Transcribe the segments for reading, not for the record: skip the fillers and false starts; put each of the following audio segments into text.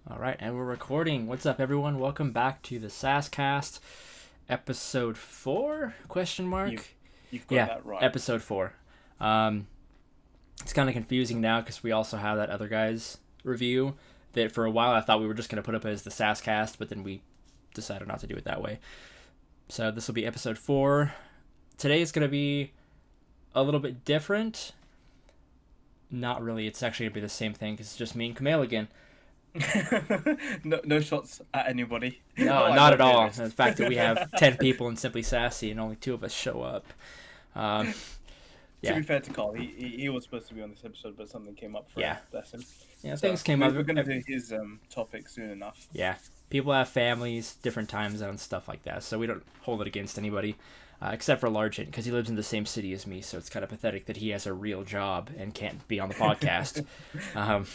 All right, and we're recording. What's up, everyone? Welcome back to the Sass Cast, episode 4? Question mark. You've got Yeah, that right. episode 4. Um, it's kind of confusing now because we also have that other guy's review that for a while I thought we were just going to put up as the Sass Cast, but then we decided not to do it that way. So this will be episode 4. Today is going to be a little bit different. Not really. It's actually going to be the same thing because it's just me and Kumail again. No shots at anybody. No, Oh, I not at love all. doing The this. fact that we have 10 people in Simply Sassy and only 2 of us show up. Um, To yeah, be fair to Carl, he was supposed to be on this episode, but something came up for yeah. him. Bless him. Yeah, So things came we're up. gonna do his topic soon enough. Yeah, people have families, different time zones, stuff like that. So we don't hold it against anybody, except for Largent, because he lives in the same city as me. So it's kind of pathetic that he has a real job and can't be on the podcast. Um,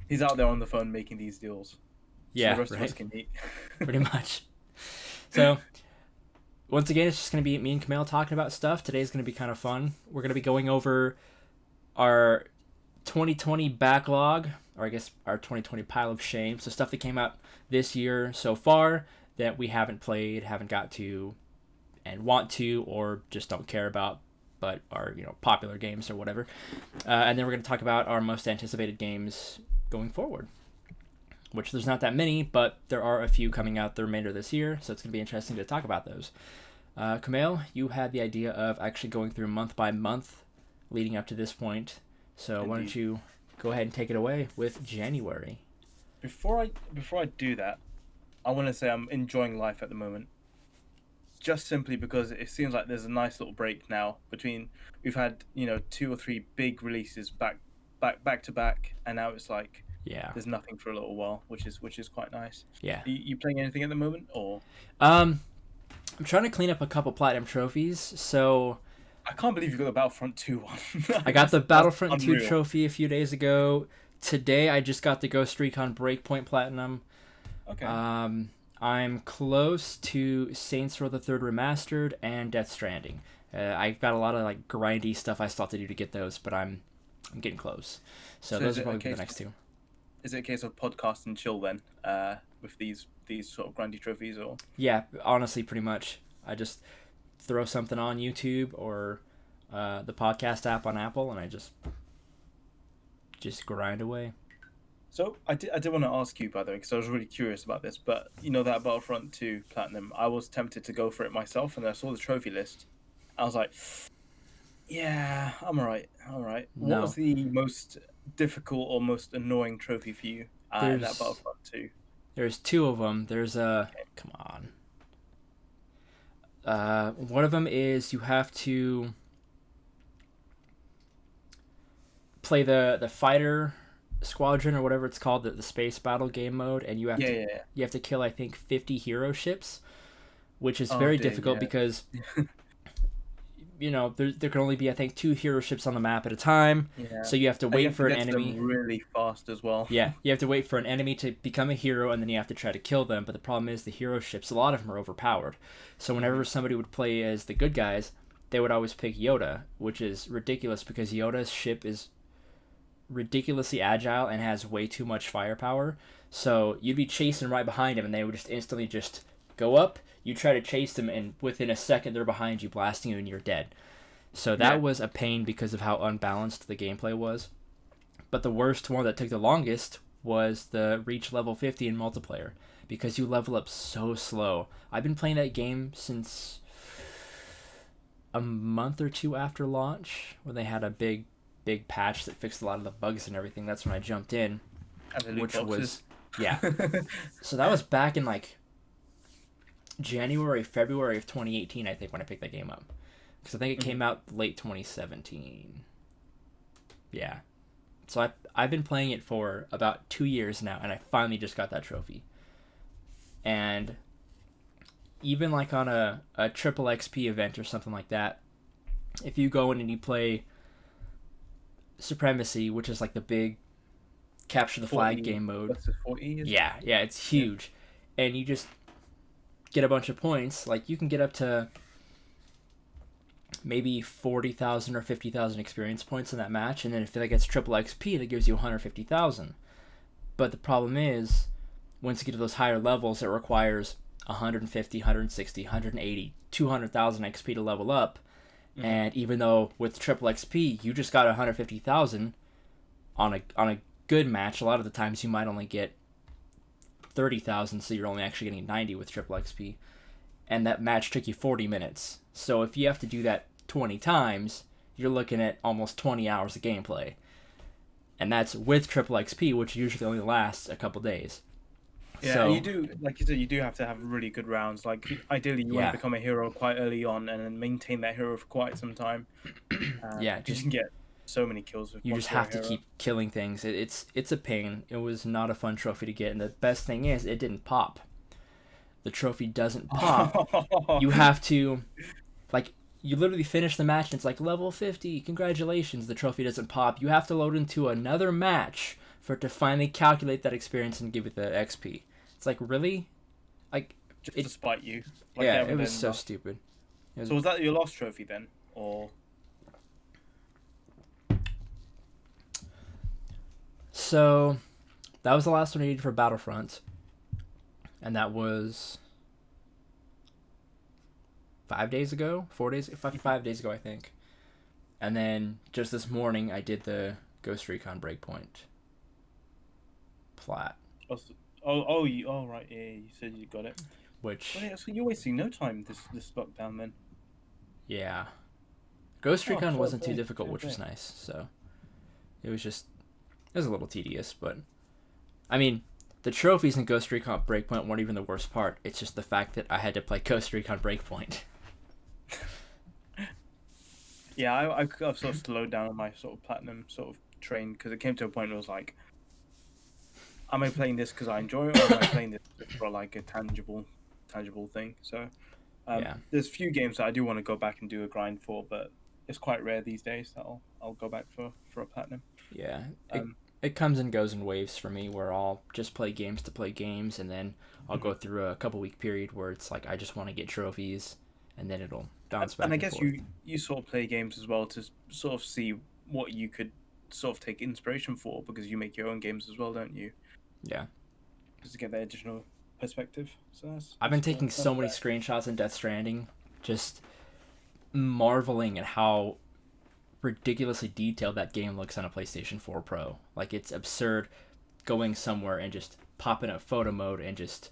He's out there on the phone making these deals. So yeah, the rest of us right. can eat. Pretty much. So once again, it's just going to be me and Kumail talking about stuff. Today's going to be kind of fun. We're going to be going over our 2020 backlog, or I guess our 2020 pile of shame. So stuff that came out this year so far that we haven't played, haven't got to, and want to, or just don't care about, but are popular games or whatever. And then we're going to talk about our most anticipated games going forward, which there's not that many, but there are a few coming out the remainder of this year, so it's going to be interesting to talk about those. Kumail, you had the idea of actually going through month by month leading up to this point, so why don't you go ahead and take it away with January? Before I do that, I want to say I'm enjoying life at the moment. Just simply because it seems like there's a nice little break now between we've had 2 or 3 big releases back to back, and now it's like Yeah. there's nothing for a little while, which is quite nice. Yeah. You playing anything at the moment, or I'm trying to clean up a couple platinum trophies, so I can't believe you got the Battlefront 2 one. I got the That's Battlefront 2 unreal. trophy a few days ago. Today I just got the Ghost Recon Breakpoint Platinum. Okay. I'm close to Saints Row the Third Remastered and Death Stranding. I've got a lot of like grindy stuff I still have to do to get those, but I'm getting close. So So those is are it a probably the case next two. Is it a case of podcast and chill then, with these sort of grindy trophies, or? Yeah, honestly, pretty much. I just throw something on YouTube or the podcast app on Apple, and I just grind away. So I did want to ask you, by the way, because I was really curious about this. But that Battlefront 2 Platinum, I was tempted to go for it myself, and then I saw the trophy list. I was like, yeah, I'm alright. What No, was the most difficult or most annoying trophy for you in that there's Battlefront 2? there's 2 of them. There's a come on. One of them is you have to play the fighter squadron or whatever it's called, the space battle game mode, and you have to Yeah. you have to kill I think 50 hero ships, which is Oh very dear, difficult yeah. because there can only be I think 2 hero ships on the map at a time, Yeah. so you have to And you wait have to for an get to them enemy. really fast as well. Yeah, you have to wait for an enemy to become a hero, and then you have to try to kill them. But the problem is the hero ships, a lot of them are overpowered. So whenever somebody would play as the good guys, they would always pick Yoda, which is ridiculous because Yoda's ship is ridiculously agile and has way too much firepower. So you'd be chasing right behind him, and they would just instantly just go up. You try to chase them, and within a second they're behind you, blasting you, and you're dead. So that Yeah. was a pain because of how unbalanced the gameplay was. But the worst one that took the longest was the reach level 50 in multiplayer because you level up so slow. I've been playing that game since a month or 2 after launch when they had a big patch that fixed a lot of the bugs and everything. That's when I jumped in, And the loot which boxes. was yeah. So that was back in like January, February of 2018, I think, when I picked that game up. Because I think it came out late 2017. Yeah. So I've been playing it for about 2 years now, and I finally just got that trophy. And even like on a triple XP event or something like that, if you go in and you play Supremacy, which is like the big capture the flag 40 game mode. versus 40 is it? Yeah, it's huge. And you just get a bunch of points. Like you can get up to maybe 40,000 or 50,000 experience points in that match, and then if that gets triple XP, that gives you 150,000. But the problem is, once you get to those higher levels, it requires 150, 160, 180, 200,000 XP to level up. And even though with triple XP, you just got 150,000 on a good match, a lot of the times you might only get 30,000, so you're only actually getting 90 with triple XP. And that match took you 40 minutes. So if you have to do that 20 times, you're looking at almost 20 hours of gameplay. And that's with triple XP, which usually only lasts a couple days. Yeah, so, and you do, like you said, you do have to have really good rounds. Like, ideally, you want to become a hero quite early on and then maintain that hero for quite some time. Yeah, you can get so many kills with you just have to keep killing things. It's a pain. It was not a fun trophy to get, and the best thing is it didn't pop. The trophy doesn't pop. You have to, like, you literally finish the match and it's like level 50. Congratulations. The trophy doesn't pop. You have to load into another match for it to finally calculate that experience and give it the XP. It's like, really? Like, just to spite you. Like, yeah, it was so stupid. So was that your last trophy then, or? So, that was the last one I needed for Battlefront, and that was 5 days ago, 5 days ago, I think. And then just this morning, I did the Ghost Recon Breakpoint plat. Right, yeah, you said you got it. Which? Well, yeah, so you're wasting no time this lockdown then. Yeah. Ghost Recon wasn't too difficult, which was nice. So it was a little tedious, but I mean, the trophies in Ghost Recon Breakpoint weren't even the worst part. It's just the fact that I had to play Ghost Recon Breakpoint. Yeah, I've sort of slowed down on my sort of platinum sort of train because it came to a point where I was like, am I playing this because I enjoy it, or am I playing this for like a tangible thing? So there's a few games that I do want to go back and do a grind for, but it's quite rare these days that I'll go back for a platinum. Yeah, it comes and goes in waves for me, where I'll just play games to play games, and then I'll go through a couple week period where it's like I just want to get trophies, and then it'll bounce back. And I guess you sort of play games as well to sort of see what you could sort of take inspiration for, because you make your own games as well, don't you? Yeah. Just to get that additional perspective. So I've been taking so many screenshots in Death Stranding, just marveling at how ridiculously detailed that game looks on a PlayStation 4 Pro. Like, it's absurd going somewhere and just popping up photo mode and just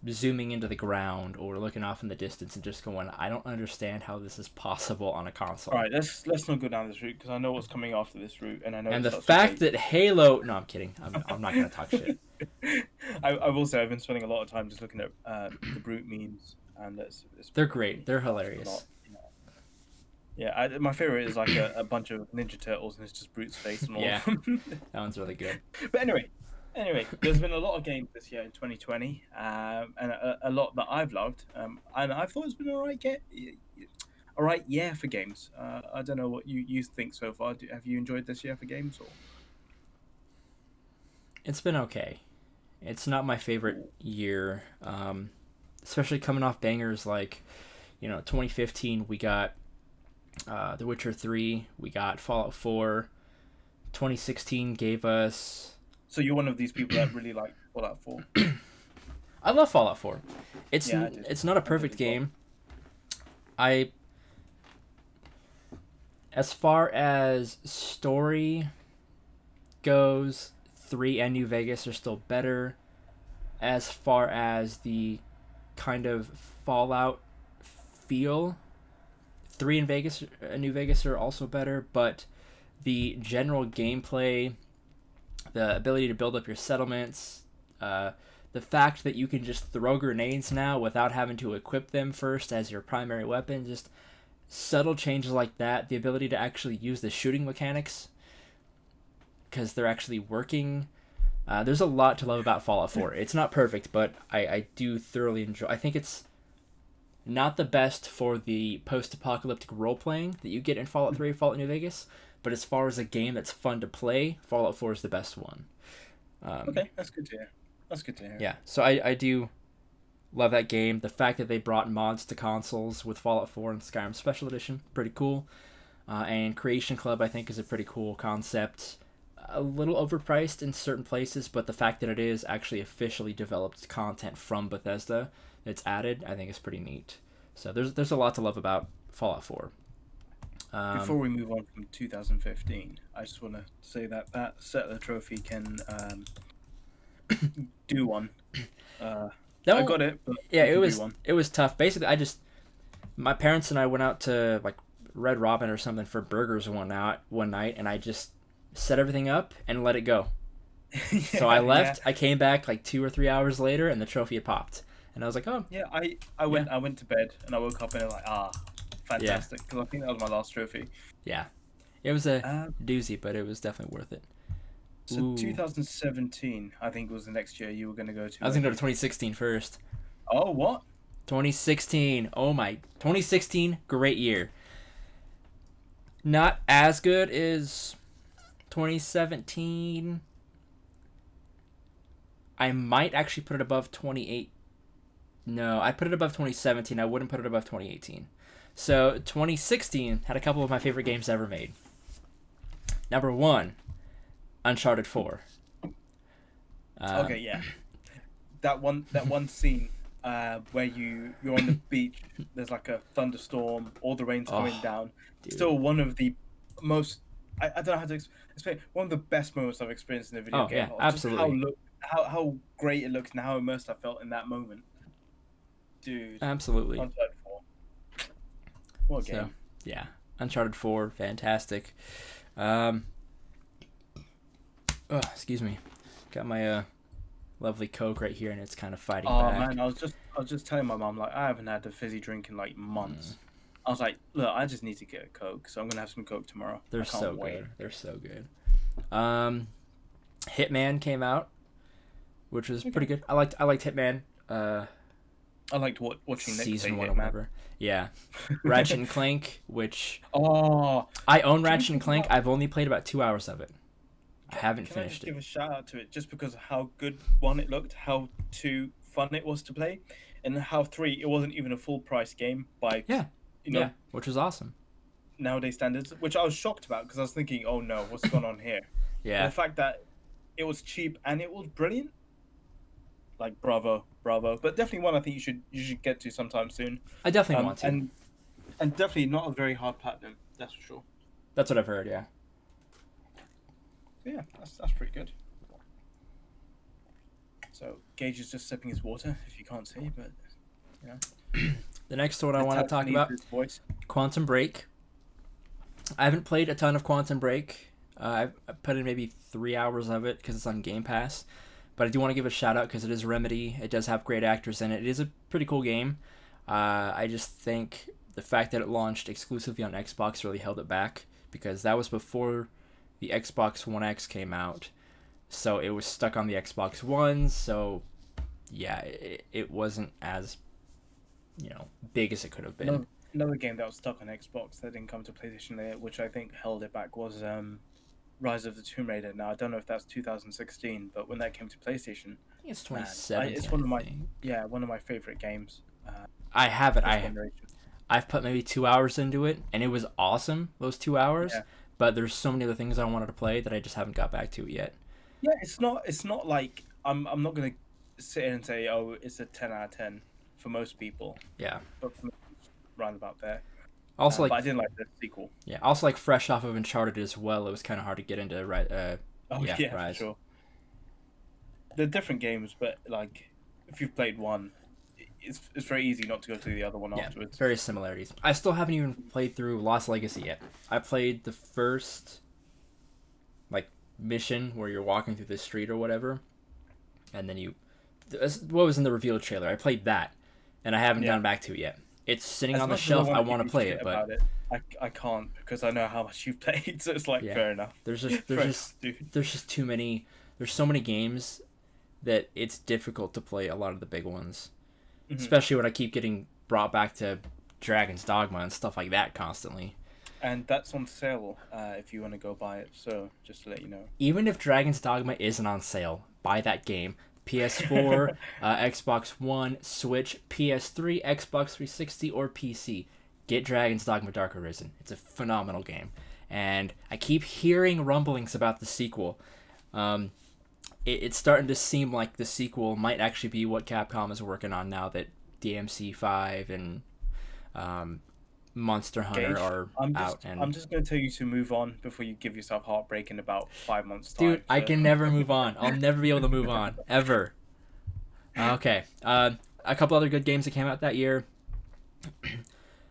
zooming into the ground or looking off in the distance and just going, I don't understand how this is possible on a console. All right, let's not go down this route, because I know what's coming after this route, and I know. And the fact that Halo, no, I'm kidding. I'm not gonna talk shit. I will say I've been spending a lot of time just looking at the brute memes, and they're great. They're hilarious. Yeah, my favorite is like a bunch of Ninja Turtles, and it's just Brute's face and all. Yeah, that one's really good. But anyway, there's been a lot of games this year in 2020, and a lot that I've loved, and I thought it's been all right year for games. I don't know what you think so far. Have you enjoyed this year for games? Or? It's been okay. It's not my favorite year, especially coming off bangers like, 2015 we got The Witcher 3, we got Fallout 4. 2016 gave us... So you're one of these people that really like Fallout 4? I love Fallout 4. It's not a perfect game. As far as story goes, 3 and New Vegas are still better. As far as the kind of Fallout feel, 3 and New Vegas are also better, but the general gameplay, the ability to build up your settlements, the fact that you can just throw grenades now without having to equip them first as your primary weapon, just subtle changes like that, the ability to actually use the shooting mechanics because they're actually working. There's a lot to love about Fallout 4. It's not perfect, but I do thoroughly enjoy. I think it's not the best for the post-apocalyptic role-playing that you get in Fallout 3 or Fallout New Vegas, but as far as a game that's fun to play, Fallout 4 is the best one. Okay, that's good to hear. Yeah, so I do love that game. The fact that they brought mods to consoles with Fallout 4 and Skyrim Special Edition, pretty cool. And Creation Club, I think, is a pretty cool concept. a little overpriced in certain places, but the fact that it is actually officially developed content from Bethesda that's added, I think is pretty neat. So there's a lot to love about Fallout 4. Before we move on from 2015, I just want to say that that Settler trophy can do one. I got it, but yeah, it can do one. it was tough. Basically, my parents and I went out to like Red Robin or something for burgers one night, and I just set everything up and let it go. Yeah, So I left. Yeah. I came back like 2 or 3 hours later, and the trophy had popped. And I was like, oh, Yeah, I went to bed and I woke up and I was like, fantastic, because I think that was my last trophy. yeah. It was a Um, doozy, but it was definitely worth it. so Ooh. 2017, I think was the next year you were going to go to. I was going to go to 2016 first. Oh, what? 2016. Oh my. 2016, great year. Not as good as 2017. I might actually put it above 28. No, I put it above 2017. I wouldn't put it above 2018. So 2016 had a couple of my favorite games ever made. Number 1, Uncharted 4. Okay, yeah. That one scene where you're on the beach. There's like a thunderstorm. All the rain's coming down. Dude. Still one of the most. I don't know how to explain. One of the best moments I've experienced in a video game. Yeah, absolutely. How great it looks and how immersed I felt in that moment. Dude. Absolutely. Uncharted 4. What a game. So, yeah. Uncharted 4, fantastic. Excuse me. Got my lovely Coke right here, and it's kind of fighting back. Man, I was just telling my mom, like, I haven't had a fizzy drink in like months. I was like, look, I just need to get a Coke, so I'm gonna have some Coke tomorrow. They're so good. They're so good. Hitman came out, which was pretty good. I liked Hitman. I liked watching Nick season play 1 Hitman. or whatever. Yeah. Ratchet and Clank, which Oh, I own Ratchet and Clank. I've only played about 2 hours of it. I haven't can I finished just give it. a shout out to it just because of how good it looked, how fun it was to play, and how it wasn't even a full price game by Which was awesome. nowadays standards, which I was shocked about because I was thinking, oh no, what's going on here? Yeah. The fact that it was cheap and it was brilliant, like bravo. But definitely one I think you should get to sometime soon. I definitely want to. And definitely not a very hard platinum, that's for sure. That's what I've heard, yeah. Yeah, that's pretty good. So Gage is just sipping his water, if you can't see, but you know. The next one I want to talk about, Quantum Break. I haven't played a ton of Quantum Break. I've put in maybe 3 hours of it because it's on Game Pass. But I do want to give a shout out because it is Remedy. It does have great actors in it. It is a pretty cool game. I just think the fact that it launched exclusively on Xbox really held it back because that was before the Xbox One X came out. So it was stuck on the Xbox One. So yeah, it wasn't as big as it could have been. Another game that was stuck on Xbox that didn't come to PlayStation later, which I think held it back, was Rise of the Tomb Raider. Now I don't know if that's 2016, but when that came to PlayStation, I think it's 2017. It's one of my favorite games. I have it. I've put maybe 2 hours into it, and it was awesome. Those 2 hours, but there's so many other things I wanted to play that I just haven't got back to it yet. Yeah, it's not like I'm not gonna sit here and say, oh, it's a 10 out of 10 for most people. Yeah, but for me, it's round about there. Also, but I didn't like the sequel. Yeah, also like fresh off of Uncharted as well. It was kind of hard to get into Rise. For sure. They're different games, but like if you've played one, it's very easy not to go to the other one afterwards. Very similarities. I still haven't even played through Lost Legacy yet. I played the first mission where you're walking through the street or whatever, and then what was in the reveal trailer. I played that, and I haven't gone back to it yet. It's sitting on the shelf. I want to play it, but I can't because I know how much you've played. So it's fair enough. There's just too many. There's so many games that it's difficult to play a lot of the big ones, especially when I keep getting brought back to Dragon's Dogma and stuff like that constantly. And that's on sale if you want to go buy it. So just to let you know. Even if Dragon's Dogma isn't on sale, buy that game. PS4, Xbox One, Switch, PS3, Xbox 360, or PC. Get Dragon's Dogma Dark Arisen. It's a phenomenal game. and I keep hearing rumblings about the sequel. It's starting to seem like the sequel might actually be what Capcom is working on now that DMC5 and Monster Hunter Gage, are out. I'm And just going to tell you to move on before you give yourself heartbreak in about 5 months' dude, time. I So can never move on. I'll never be able to move on ever. Okay. A couple other good games that came out that year.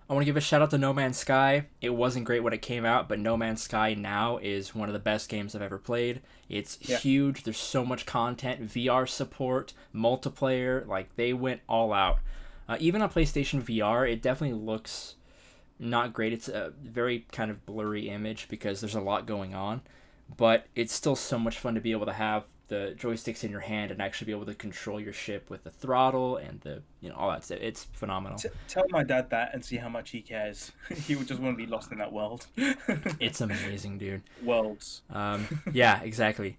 I want to give a shout out to No Man's Sky. It wasn't great when it came out, but No Man's Sky now is one of the best games I've ever played. It's huge. There's so much content, VR support, multiplayer. Like, they went all out. Even on PlayStation VR, it definitely looks not great. It's a very kind of blurry image because there's a lot going on, but it's still so much fun to be able to have the joysticks in your hand and actually be able to control your ship with the throttle and the all that stuff. It's phenomenal. Tell my dad that and see how much he cares. He would just want to be lost in that world. It's amazing, dude. Worlds. Yeah, exactly.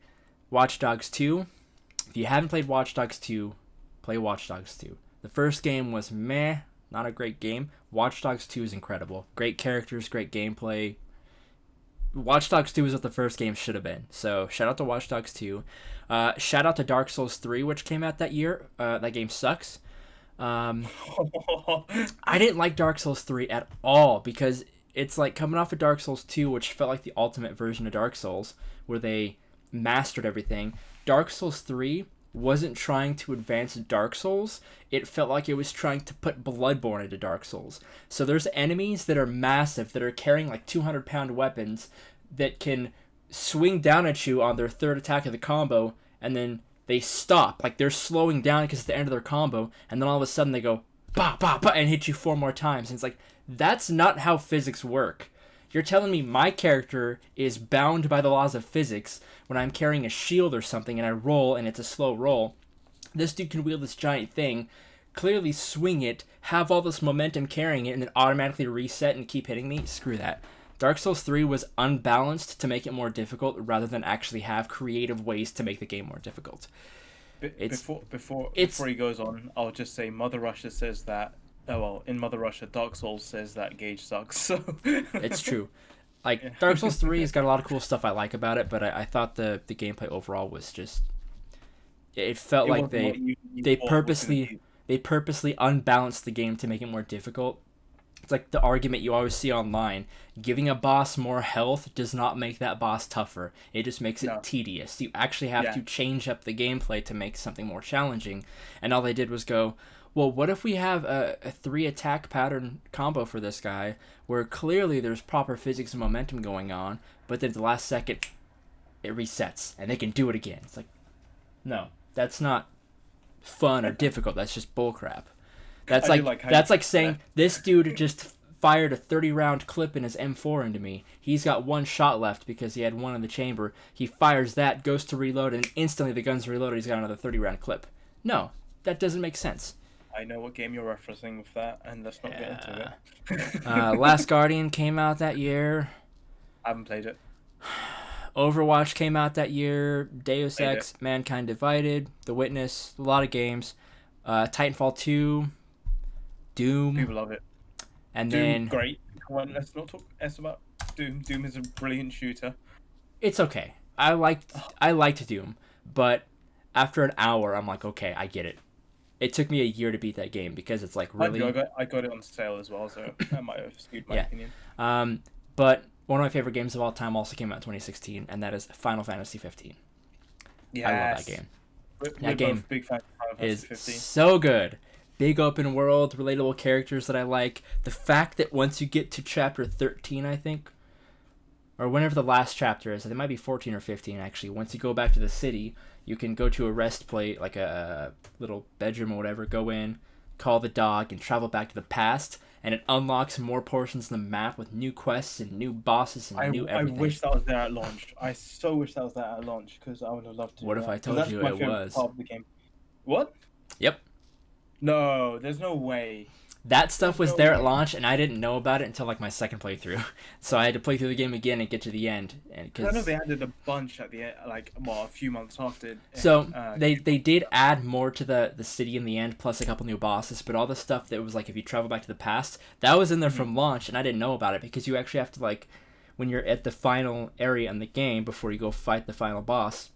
Watch Dogs 2. If you haven't played Watch Dogs 2, play Watch Dogs 2. The first game was meh, not a great game. Watch Dogs 2 is incredible. Great characters, great gameplay. Watch Dogs 2 is what the first game should have been. So shout out to Watch Dogs 2. Shout out to Dark Souls 3, which came out that year. That game sucks. I didn't like Dark Souls 3 at all because it's like coming off of Dark Souls 2, which felt like the ultimate version of Dark Souls, where they mastered everything. Dark Souls 3 wasn't trying to advance Dark Souls. It felt like it was trying to put Bloodborne into Dark Souls. So there's enemies that are massive, that are carrying like 200-pound weapons that can swing down at you on their third attack of the combo, and then they stop. Like, they're slowing down because it's the end of their combo, and then all of a sudden they go, bah, bah, bah, and hit you 4 more times. And it's like, that's not how physics work. You're telling me my character is bound by the laws of physics when I'm carrying a shield or something and I roll and it's a slow roll. This dude can wield this giant thing, clearly swing it, have all this momentum carrying it, and then automatically reset and keep hitting me? Screw that. Dark Souls 3 was unbalanced to make it more difficult rather than actually have creative ways to make the game more difficult. Before he goes on, I'll just say Mother Russia says that. Oh well, in Mother Russia, Dark Souls says that Gage sucks. So it's true. Like, Dark Souls 3 has got a lot of cool stuff I like about it, but I thought the gameplay overall was just... It felt like they purposely unbalanced the game to make it more difficult. It's like the argument you always see online. Giving a boss more health does not make that boss tougher. It just makes it tedious. You actually have to change up the gameplay to make something more challenging. And all they did was go, well, what if we have a 3-attack pattern combo for this guy where clearly there's proper physics and momentum going on, but then at the last second, it resets and they can do it again. It's like, no, that's not fun or difficult. That's just bullcrap. That's like saying this dude just fired a 30-round clip in his M4 into me. He's got 1 shot left because he had 1 in the chamber. He fires that, goes to reload, and instantly the gun's reloaded. He's got another 30-round clip. No, that doesn't make sense. I know what game you're referencing with that, and let's not get into it. Last Guardian came out that year. I haven't played it. Overwatch came out that year. Deus Ex, Mankind Divided, The Witness, a lot of games. Titanfall 2, Doom. People love it. And Doom, then great. Come on, let's not talk about Doom. Doom is a brilliant shooter. It's okay. I liked Doom, but after an hour, I'm like, okay, I get it. It took me a year to beat that game because it's like really. I got it on sale as well, so that might have skewed my opinion. But one of my favorite games of all time also came out in 2016, and that is Final Fantasy 15. Yes. I love that game. We're both big fans of Final Fantasy 15. So good. Big open world, relatable characters that I like. The fact that once you get to chapter 13, I think, or whenever the last chapter is, it might be 14 or 15 actually, once you go back to the city, you can go to a rest plate, like a little bedroom or whatever, go in, call the dog, and travel back to the past, and it unlocks more portions of the map with new quests and new bosses and new everything. I wish that was there at launch. I so wish that was there at launch, because I would have loved to. What if I told you it was? Part of the game. What? Yep. No, there's no way. That stuff was there at launch, and I didn't know about it until like my second playthrough. So I had to play through the game again and get to the end. And I know they added a bunch at the end, a few months after. So they did add more to the city in the end, plus a couple new bosses. But all the stuff that was like if you travel back to the past, that was in there from launch, and I didn't know about it because you actually have to like when you're at the final area in the game before you go fight the final boss,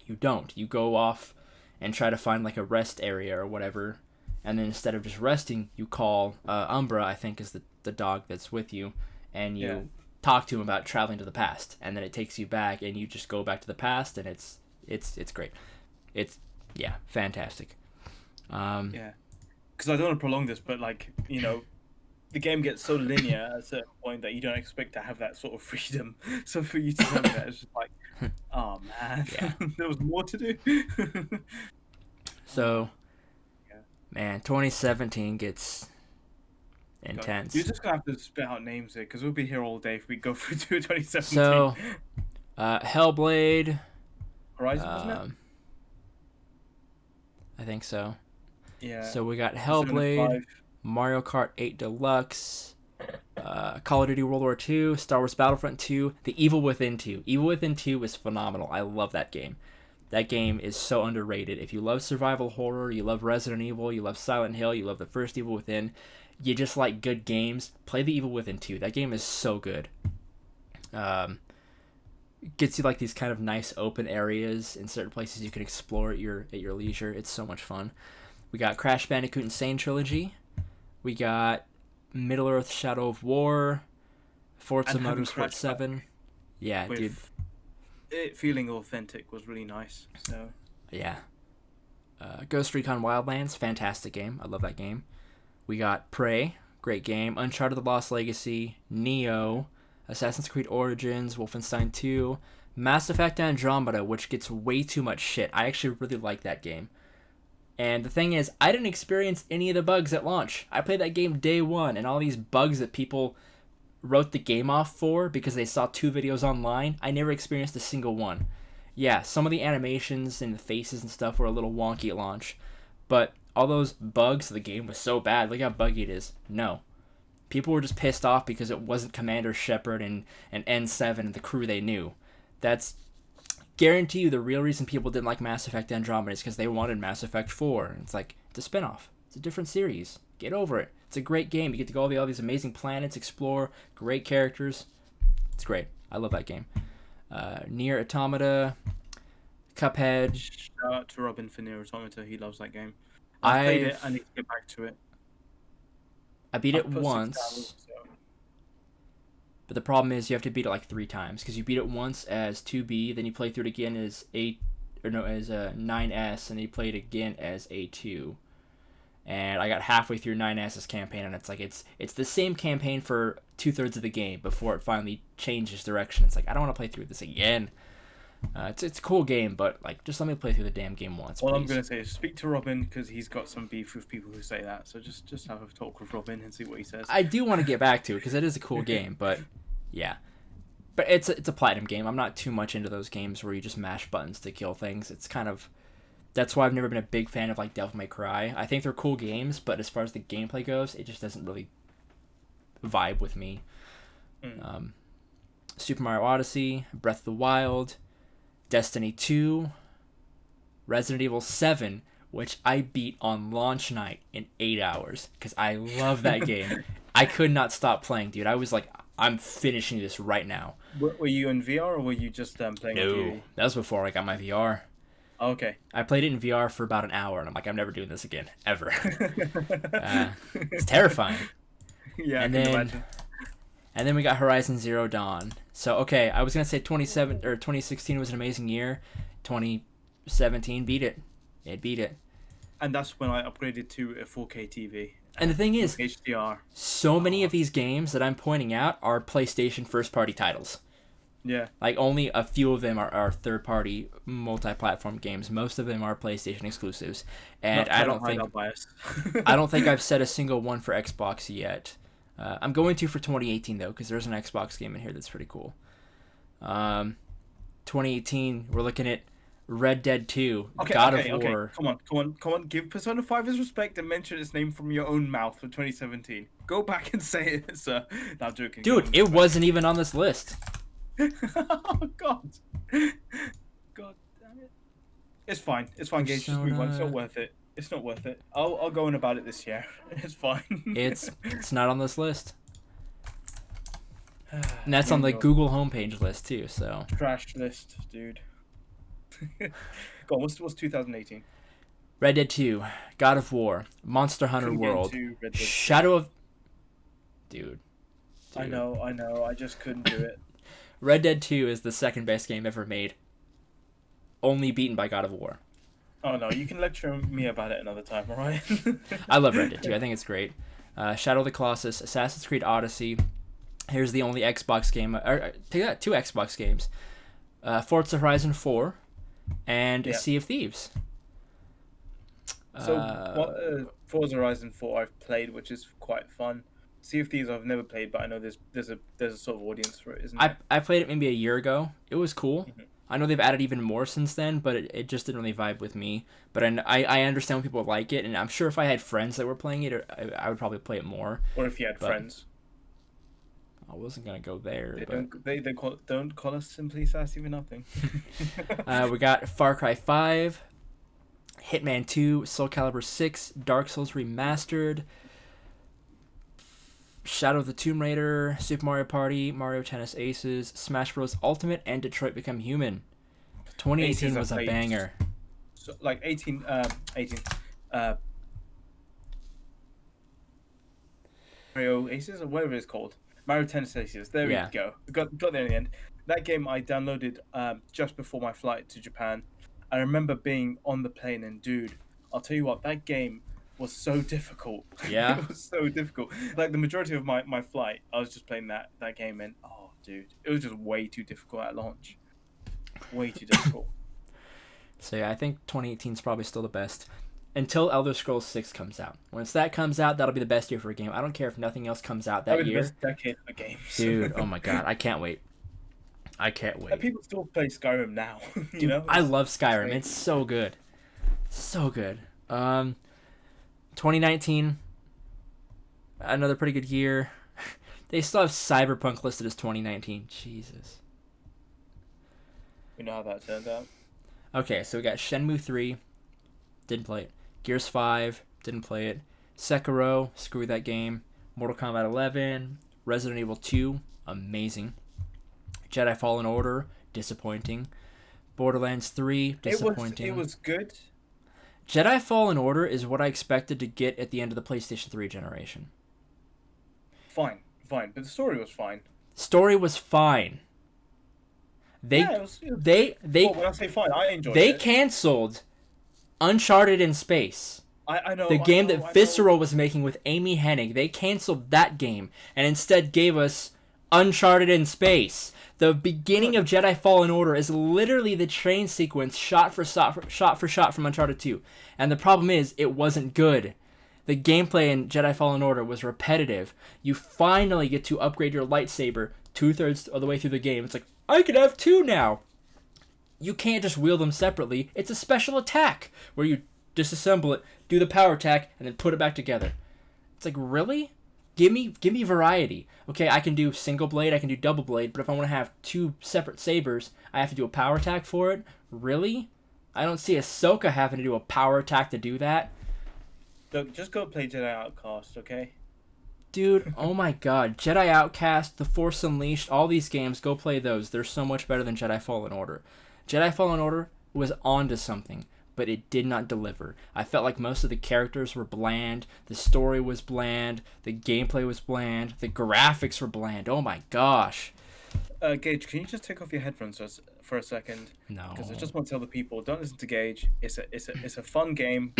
you don't. You go off and try to find like a rest area or whatever, and then instead of just resting, you call Umbra, I think is the dog that's with you, and you talk to him about traveling to the past, and then it takes you back, and you just go back to the past, and it's great. It's fantastic. Because I don't want to prolong this, but like, you know, the game gets so linear at a certain point that you don't expect to have that sort of freedom. So for you to tell me that, it's just like, oh man, there was more to do. So, man, 2017 gets intense. You're just gonna have to spit out names here, because we'll be here all day if we go through 2017. So, Hellblade. Horizon, wasn't it? I think so. Yeah. So we got Hellblade, Mario Kart 8 Deluxe, Call of Duty World War II, Star Wars Battlefront 2, The Evil Within 2. Evil Within 2 is phenomenal. I love that game. That game is so underrated. If you love survival horror, you love Resident Evil, you love Silent Hill, you love the first Evil Within, you just like good games, play The Evil Within 2. That game is so good. Gets you like these kind of nice open areas in certain places you can explore at your leisure. It's so much fun. We got Crash Bandicoot Insane Trilogy. We got Middle Earth Shadow of War, Forza Motorsport 7. Yeah, dude. It feeling authentic was really nice. So yeah. Ghost Recon Wildlands, fantastic game. I love that game. We got Prey, great game. Uncharted: The Lost Legacy, Neo, Assassin's Creed Origins, Wolfenstein 2, Mass Effect Andromeda, which gets way too much shit. I actually really like that game. And the thing is, I didn't experience any of the bugs at launch. I played that game day one, and all these bugs that people wrote the game off for because they saw 2 videos online, I never experienced a single one. Yeah, some of the animations and the faces and stuff were a little wonky at launch, but all those bugs, the game was so bad. Look how buggy it is. No. People were just pissed off because it wasn't Commander Shepard and N7 and the crew they knew. That's guarantee you the real reason people didn't like Mass Effect Andromeda is because they wanted Mass Effect 4. It's like, it's a spinoff. It's a different series. Get over it. It's a great game. You get to go all these amazing planets, explore, great characters. It's great. I love that game. Nier Automata, Cuphead. Shout out to Robin for Nier Automata. He loves that game. I played it. I need to get back to it. I beat it once. But the problem is you have to beat it like 3 times because you beat it once as 2B, then you play through it again as 9S, and then you play it again as A2. And I got halfway through 9S's campaign, and it's like it's the same campaign for 2/3 of the game before it finally changes direction. It's like I don't want to play through this again. It's a cool game, but like just let me play through the damn game once. All please. I'm gonna say is speak to Robin because he's got some beef with people who say that. So just have a talk with Robin and see what he says. I do want to get back to it because it is a cool game, but yeah, but it's a platinum game. I'm not too much into those games where you just mash buttons to kill things. It's kind of that's why I've never been a big fan of like Devil May Cry. I think they're cool games, but as far as the gameplay goes, it just doesn't really vibe with me. Super Mario Odyssey, Breath of the Wild, Destiny 2, Resident Evil 7, which I beat on launch night in 8 hours because I love that game. I could not stop playing, dude. I was like, I'm finishing this right now. Were you in VR or were you just playing on TV? No, that was before I got my VR. Oh, okay. I played it in VR for about an hour, and I'm like, I'm never doing this again, ever. It's terrifying. Yeah, and then we got Horizon Zero Dawn. So, okay, I was going to say 2016 was an amazing year. 2017 beat it. It beat it. And that's when I upgraded to a 4K TV. And the thing is, HDR. So many of these games that I'm pointing out are PlayStation first-party titles. Yeah. Like, only a few of them are third-party multi-platform games. Most of them are PlayStation exclusives. And I don't think I've said a single one for Xbox yet. I'm going to for 2018, though, because there's an Xbox game in here that's pretty cool. 2018, we're looking at Red Dead 2, God of War. Come on. Give Persona 5 his respect and mention its name from your own mouth for 2017. Go back and say it, sir. No, I'm joking. Dude, it wasn't even on this list. Oh, God. God damn it. It's fine, Gage. Just move on. It's not worth it. It's not worth it. I'll go on about it this year. It's fine. It's not on this list. And that's on the Google homepage list too. So trash list, dude. Go on, what's 2018? Red Dead 2, God of War, Monster Hunter Couldn't get World, into Red Dead 2. Shadow of... Dude. I know. I just couldn't do it. Red Dead 2 is the second best game ever made. Only beaten by God of War. Oh no, you can lecture me about it another time, alright? I love Red Dead 2. I think it's great. Shadow of the Colossus, Assassin's Creed Odyssey. Here's the only Xbox game. Take that, 2 Xbox games. Forza Horizon 4 and Sea of Thieves. So, Forza Horizon 4 I've played, which is quite fun. Sea of Thieves I've never played, but I know there's a sort of audience for it, isn't there? I played it maybe a year ago. It was cool. Mm-hmm. I know they've added even more since then, but it just didn't really vibe with me. But I understand when people like it, and I'm sure if I had friends that were playing it, I would probably play it more. Or if you had friends. I wasn't gonna go there. Don't call us simply sassy for nothing. We got Far Cry 5, Hitman 2, Soul Calibur 6, Dark Souls Remastered, Shadow of the Tomb Raider, Super Mario Party, Mario Tennis Aces, Smash Bros. Ultimate, and Detroit Become Human. 2018 was a banger. So, like 18, Mario Aces or whatever it's called. Mario Tennis Aces. There we go. Got there in the end. That game I downloaded just before my flight to Japan. I remember being on the plane and dude, I'll tell you what, that game was so difficult. Yeah. It was so difficult. Like the majority of my flight, I was just playing that game and oh dude, it was just way too difficult at launch. Way too difficult. So yeah, I think 2018 is probably still the best. Until Elder Scrolls 6 comes out. Once that comes out, that'll be the best year for a game. I don't care if nothing else comes out that year. That'll be the best decade of games. Dude, oh my god, I can't wait. I can't wait. And people still play Skyrim now. Dude, you know? I love Skyrim. It's so good. So good. 2019, another pretty good year. They still have Cyberpunk listed as 2019. Jesus. You know how that turned out. Okay, so we got Shenmue 3. Didn't play it. Gears 5. Didn't play it. Sekiro. Screw that game. Mortal Kombat 11. Resident Evil 2. Amazing. Jedi Fallen Order. Disappointing. Borderlands 3. Disappointing. It was good. Jedi Fallen Order is what I expected to get at the end of the PlayStation 3 generation. Fine. But the story was fine. Story was fine. When I say fine, I enjoyed it. They canceled Uncharted in Space. I know. The game that Visceral was making with Amy Hennig. They canceled that game and instead gave us Uncharted in Space. The beginning of Jedi Fallen Order is literally the train sequence shot for shot from Uncharted 2. And the problem is, it wasn't good. The gameplay in Jedi Fallen Order was repetitive. You finally get to upgrade your lightsaber 2/3 of the way through the game. It's like, I can have 2 now. You can't just wield them separately. It's a special attack where you disassemble it, do the power attack, and then put it back together. It's like, really? Give me variety. Okay, I can do single blade, I can do double blade, but if I want to have 2 separate sabers, I have to do a power attack for it? Really? I don't see Ahsoka having to do a power attack to do that. Look, just go play Jedi Outcast, okay? Dude, oh my god. Jedi Outcast, The Force Unleashed, all these games, go play those. They're so much better than Jedi Fallen Order. Jedi Fallen Order was onto something, but it did not deliver. I felt like most of the characters were bland, the story was bland, the gameplay was bland, the graphics were bland. Oh my gosh. Gage, can you just take off your headphones for a second? No. Because I just want to tell the people, don't listen to Gage. It's a fun game.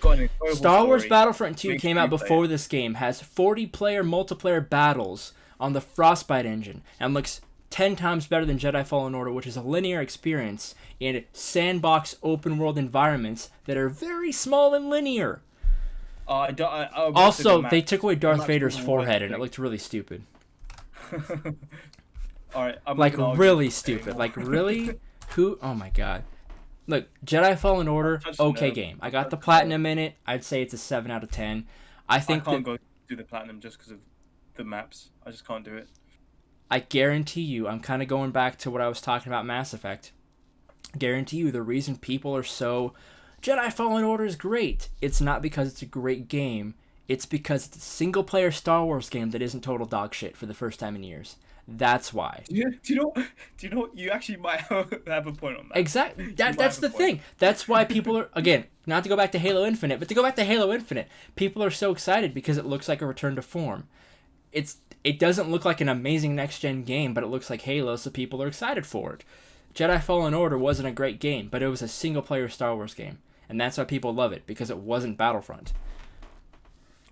Got an enjoyable Star Wars story. Battlefront 2 came out before this game, has 40-player multiplayer battles on the Frostbite engine, and looks 10 times better than Jedi Fallen Order, which is a linear experience in sandbox open-world environments that are very small and linear. Also, they took away Darth Vader's forehead, and it looked really stupid. All right, like really stupid. Like really, who? Oh my god! Look, Jedi Fallen Order, okay game. I got the platinum in it. I'd say it's a 7 out of 10. I can't go do the platinum just because of the maps. I just can't do it. I guarantee you, I'm kind of going back to what I was talking about Mass Effect. Guarantee you, the reason people are so Jedi Fallen Order is great. It's not because it's a great game. It's because it's a single-player Star Wars game that isn't total dog shit for the first time in years. That's why. Do you know? You actually might have a point on that. Exactly. You might That's have a the point. thing. That's why people are, again, not to go back to Halo Infinite, but to go back to Halo Infinite, people are so excited because it looks like a return to form. It doesn't look like an amazing next-gen game, but it looks like Halo, so people are excited for it. Jedi Fallen Order wasn't a great game, but it was a single-player Star Wars game, and that's why people love it, because it wasn't Battlefront.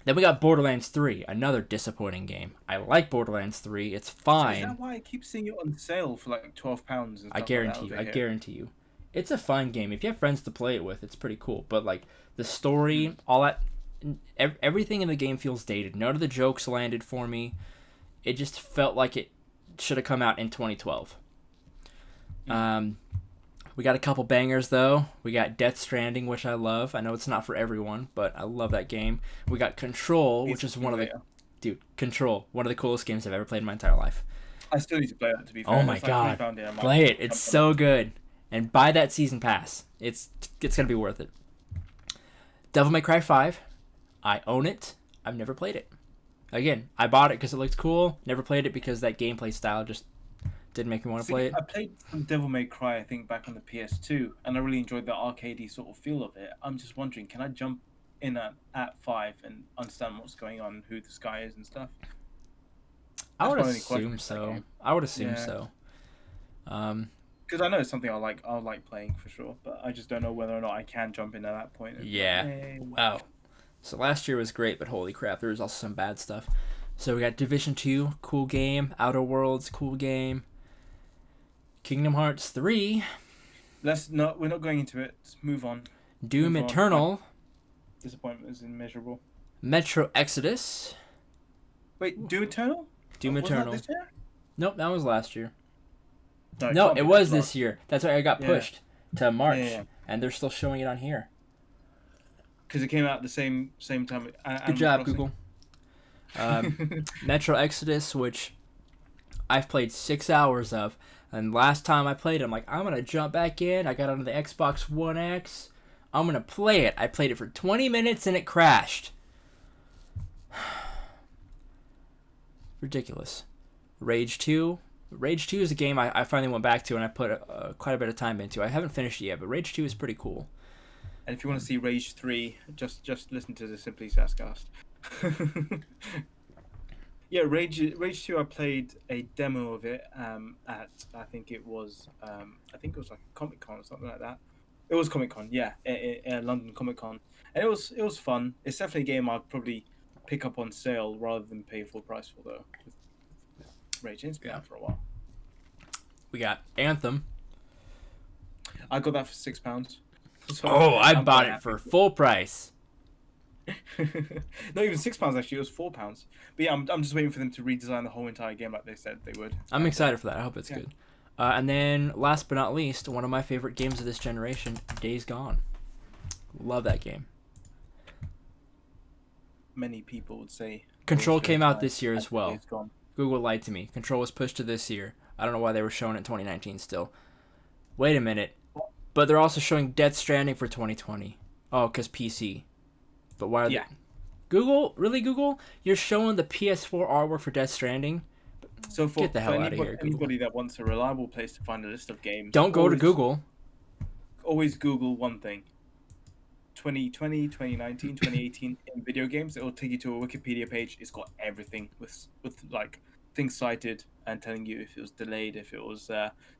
Then we got Borderlands 3, another disappointing game. I like Borderlands 3, it's So is fine. that why I keep seeing it on sale for like £12 and stuff I guarantee like you, that I over here? guarantee you. It's a fun game. If you have friends to play it with, it's pretty cool. But, like, the story, all that, everything in the game feels dated. None of the jokes landed for me. It just felt like it should have come out in 2012. We got a couple bangers, though. We got Death Stranding, which I love. I know it's not for everyone, but I love that game. We got Control, which is one of the... Dude, Control, one of the coolest games I've ever played in my entire life. I still need to play that, to be fair. Oh my It's like god. £3 there, I might Play it. jump It's on so good. And buy that season pass. It's going to be worth it. Devil May Cry 5. I own it. I've never played it. Again, I bought it because it looked cool. Never played it because that gameplay style just didn't make me want to play it. I played some Devil May Cry, I think, back on the PS2, and I really enjoyed the arcadey sort of feel of it. I'm just wondering, can I jump in at 5 and understand what's going on, who this guy is and stuff? I would my only assume question for that so. game. I would assume Yeah. so. Because I know it's something I'll like playing for sure, but I just don't know whether or not I can jump in at that point. And be like, Yeah. "Hey, Wow. So last year was great, but holy crap, there was also some bad stuff. So we got Division 2, cool game. Outer Worlds, cool game. Kingdom Hearts 3. we're not going into it. Let's move on. Doom Move on. Eternal. Disappointment is immeasurable. Metro Exodus. Wait, Doom Eternal? Doom Was Eternal. that this year? Nope, that was last year. No, can't be it was that this year. That's why I got Yeah. pushed to March, Yeah. and they're still showing it on here. Because it came out at the same time. Good job, Google. Metro Exodus, which I've played 6 hours of, and last time I played it, I'm like, I'm gonna jump back in. I got onto the Xbox One X. I'm gonna play it. I played it for 20 minutes and it crashed. Ridiculous. Rage 2. Rage 2 is a game I finally went back to and I put quite a bit of time into. I haven't finished it yet, but Rage 2 is pretty cool. And if you want to see Rage 3, just listen to the Simply Sasscast. Yeah, Rage 2. I played a demo of it at I think it was like a Comic Con or something like that. It was Comic Con, yeah, London Comic Con, and it was fun. It's definitely a game I'd probably pick up on sale rather than pay full price for though. Rage, it's been out for a while. We got Anthem. I got that for £6. So I I'm bought quite it happy. for full price. Not even £6 actually. It was £4. But yeah, I'm just waiting for them to redesign the whole entire game like they said they would. I'm excited for that. I hope it's good. And then, last but not least, one of my favorite games of this generation, Days Gone. Love that game. Many people would say Control Days came Gone out this year as well. Days Gone. Google lied to me. Control was pushed to this year. I don't know why they were showing it in 2019 still. Wait a minute. But they're also showing Death Stranding for 2020. Oh, because PC. But why are they... Google? Really, Google? You're showing the PS4 artwork for Death Stranding? So for, Get the hell for out of here, Google. anybody that wants a reliable place to find a list of games, Don't go to always- Google. Always Google one thing. 2020, 2019, 2018 in video games, it will take you to a Wikipedia page. It's got everything with like things cited and telling you if it was delayed, if it was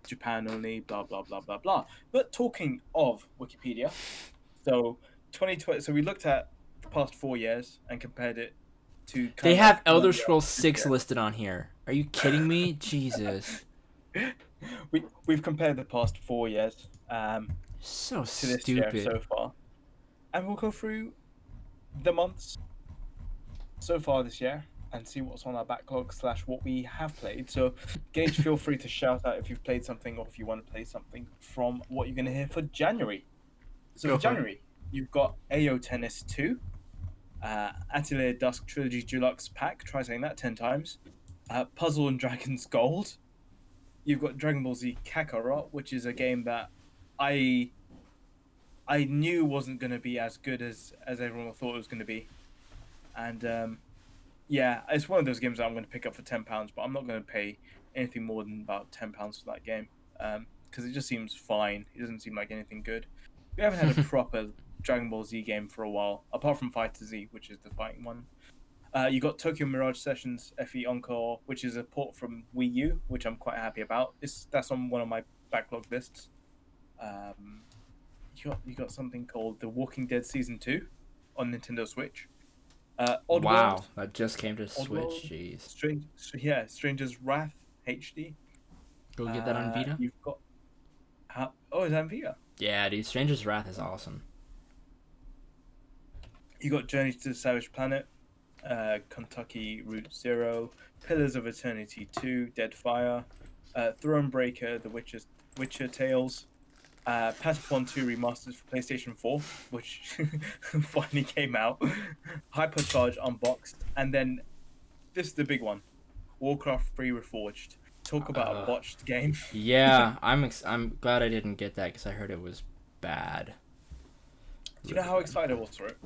Japan only, blah blah blah blah blah. But talking of Wikipedia, so 2020. So we looked at the past 4 years and compared it to. They have Elder Elder Scrolls 6 listed on here. Are you kidding me? Jesus. We've compared the past 4 years So to this year stupid. so far, and we'll go through the months so far this year and see what's on our backlog / what we have played. So, Gage, feel free to shout out if you've played something or if you want to play something from what you're going to hear for January. So, Go for for it. January, you've got AO Tennis 2, Atelier Dusk Trilogy Deluxe Pack, try saying that 10 times, Puzzle and Dragons Gold. You've got Dragon Ball Z Kakarot, which is a game that I knew wasn't going to be as good as everyone thought it was going to be. And yeah, it's one of those games that I'm going to pick up for £10, but I'm not going to pay anything more than about £10 for that game because it just seems fine. It doesn't seem like anything good. We haven't had a proper Dragon Ball Z game for a while, apart from Fighter Z, which is the fighting one. You got Tokyo Mirage Sessions FE Encore, which is a port from Wii U, which I'm quite happy about. That's on one of my backlog lists. Um, you got something called The Walking Dead Season 2 on Nintendo Switch. Wow, Oddworld, that just came to Oddworld, Switch. Jeez, Stranger's Wrath HD. go get that on Vita. You've got oh, is that in Vita? Yeah, dude, Stranger's Wrath is awesome. You got Journey to the Savage Planet, Kentucky Route Zero, Pillars of Eternity 2, Deadfire, Thronebreaker, Witcher Tales, Patapon 2 Remastered for PlayStation 4, which finally came out, Hypercharge Unboxed, and then this is the big one, Warcraft 3 Reforged. Talk about a botched game. Yeah, I'm glad I didn't get that because I heard it was bad. Do you know how excited I was for it?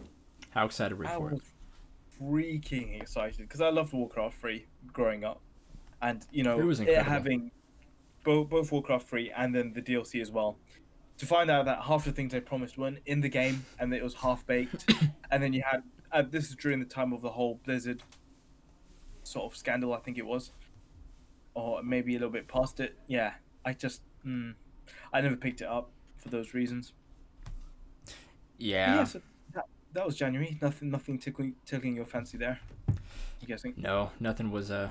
How excited were you I for it? was freaking excited because I loved Warcraft 3 growing up, and It was incredible. having both Warcraft 3 and then the DLC as well. To find out that half the things they promised weren't in the game and that it was half baked, and then you had this is during the time of the whole Blizzard sort of scandal, I think it was, or maybe a little bit past it. Yeah, I just I never picked it up for those reasons. But Yeah. yeah, so that was January. Nothing tickling your fancy there, I'm guessing. No, nothing was Yeah.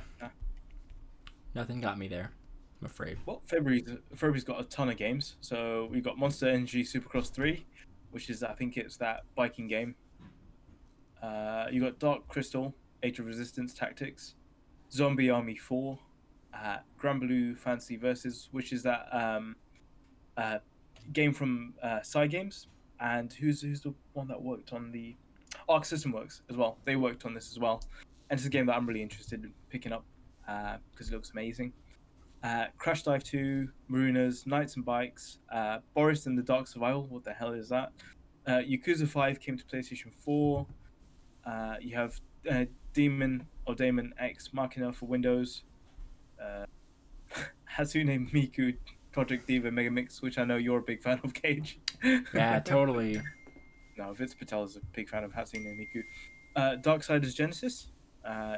nothing got me there. I'm afraid. Well, February's got a ton of games. So we've got Monster Energy Supercross 3, which is I think it's that biking game. You got Dark Crystal, Age of Resistance Tactics, Zombie Army 4, Granblue Fantasy Versus, which is that game from Cygames, and who's the one that worked on the Arc System Works as well. They worked on this as well, and it's a game that I'm really interested in picking up because it looks amazing. Crash Dive 2, Marooners, Knights and Bikes, Boris and the Dark Survival. What the hell is that? Yakuza 5 came to PlayStation 4. You have Demon X Machina for Windows. Hatsune Miku Project Diva Megamix, which I know you're a big fan of, Gage. Yeah, totally. No, Vince Patel is a big fan of Hatsune Miku. Darksiders Genesis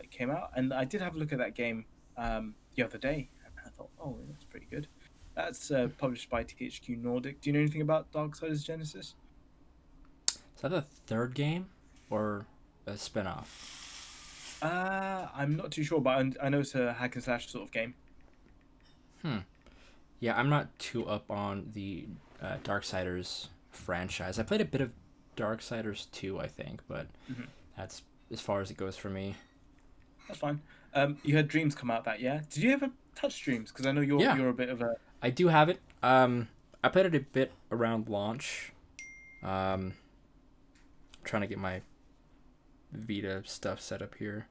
came out, and I did have a look at that game the other day, and I thought, oh, that's pretty good. That's published by THQ Nordic. Do you know anything about Darksiders Genesis? Is that the third game or a spin-off? I'm not too sure, but I know it's a hack and slash sort of game. Yeah, I'm not too up on the Darksiders franchise. I played a bit of Darksiders 2, I think, but that's as far as it goes for me. That's fine. You had Dreams come out that year. Did you ever touch Dreams? Because I know you're a bit of a... I do have it. I played it a bit around launch. Trying to get my Vita stuff set up here.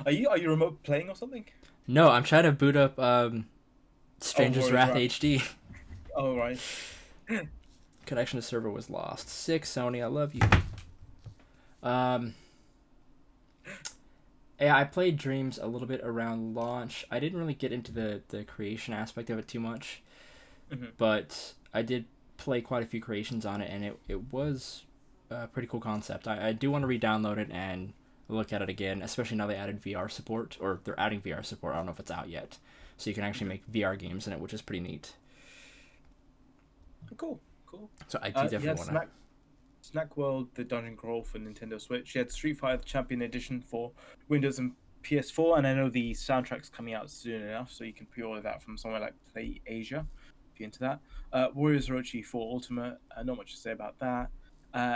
Are you remote playing or something? No, I'm trying to boot up Stranger's Wrath HD. Oh, right. Connection to server was lost. Sick, Sony, I love you. Yeah, I played Dreams a little bit around launch. I didn't really get into the creation aspect of it too much, but I did play quite a few creations on it, and it was a pretty cool concept. I do want to re-download it and look at it again, especially now they added VR support, or they're adding VR support. I don't know if it's out yet, so you can actually make VR games in it, which is pretty neat. Cool. So I do definitely want to. Snack World, the Dungeon Crawl for Nintendo Switch. You had Street Fighter Champion Edition for Windows and PS4, and I know the soundtrack's coming out soon enough, so you can pre-order that from somewhere like Play Asia, if you're into that. Warriors Orochi 4 Ultimate, not much to say about that.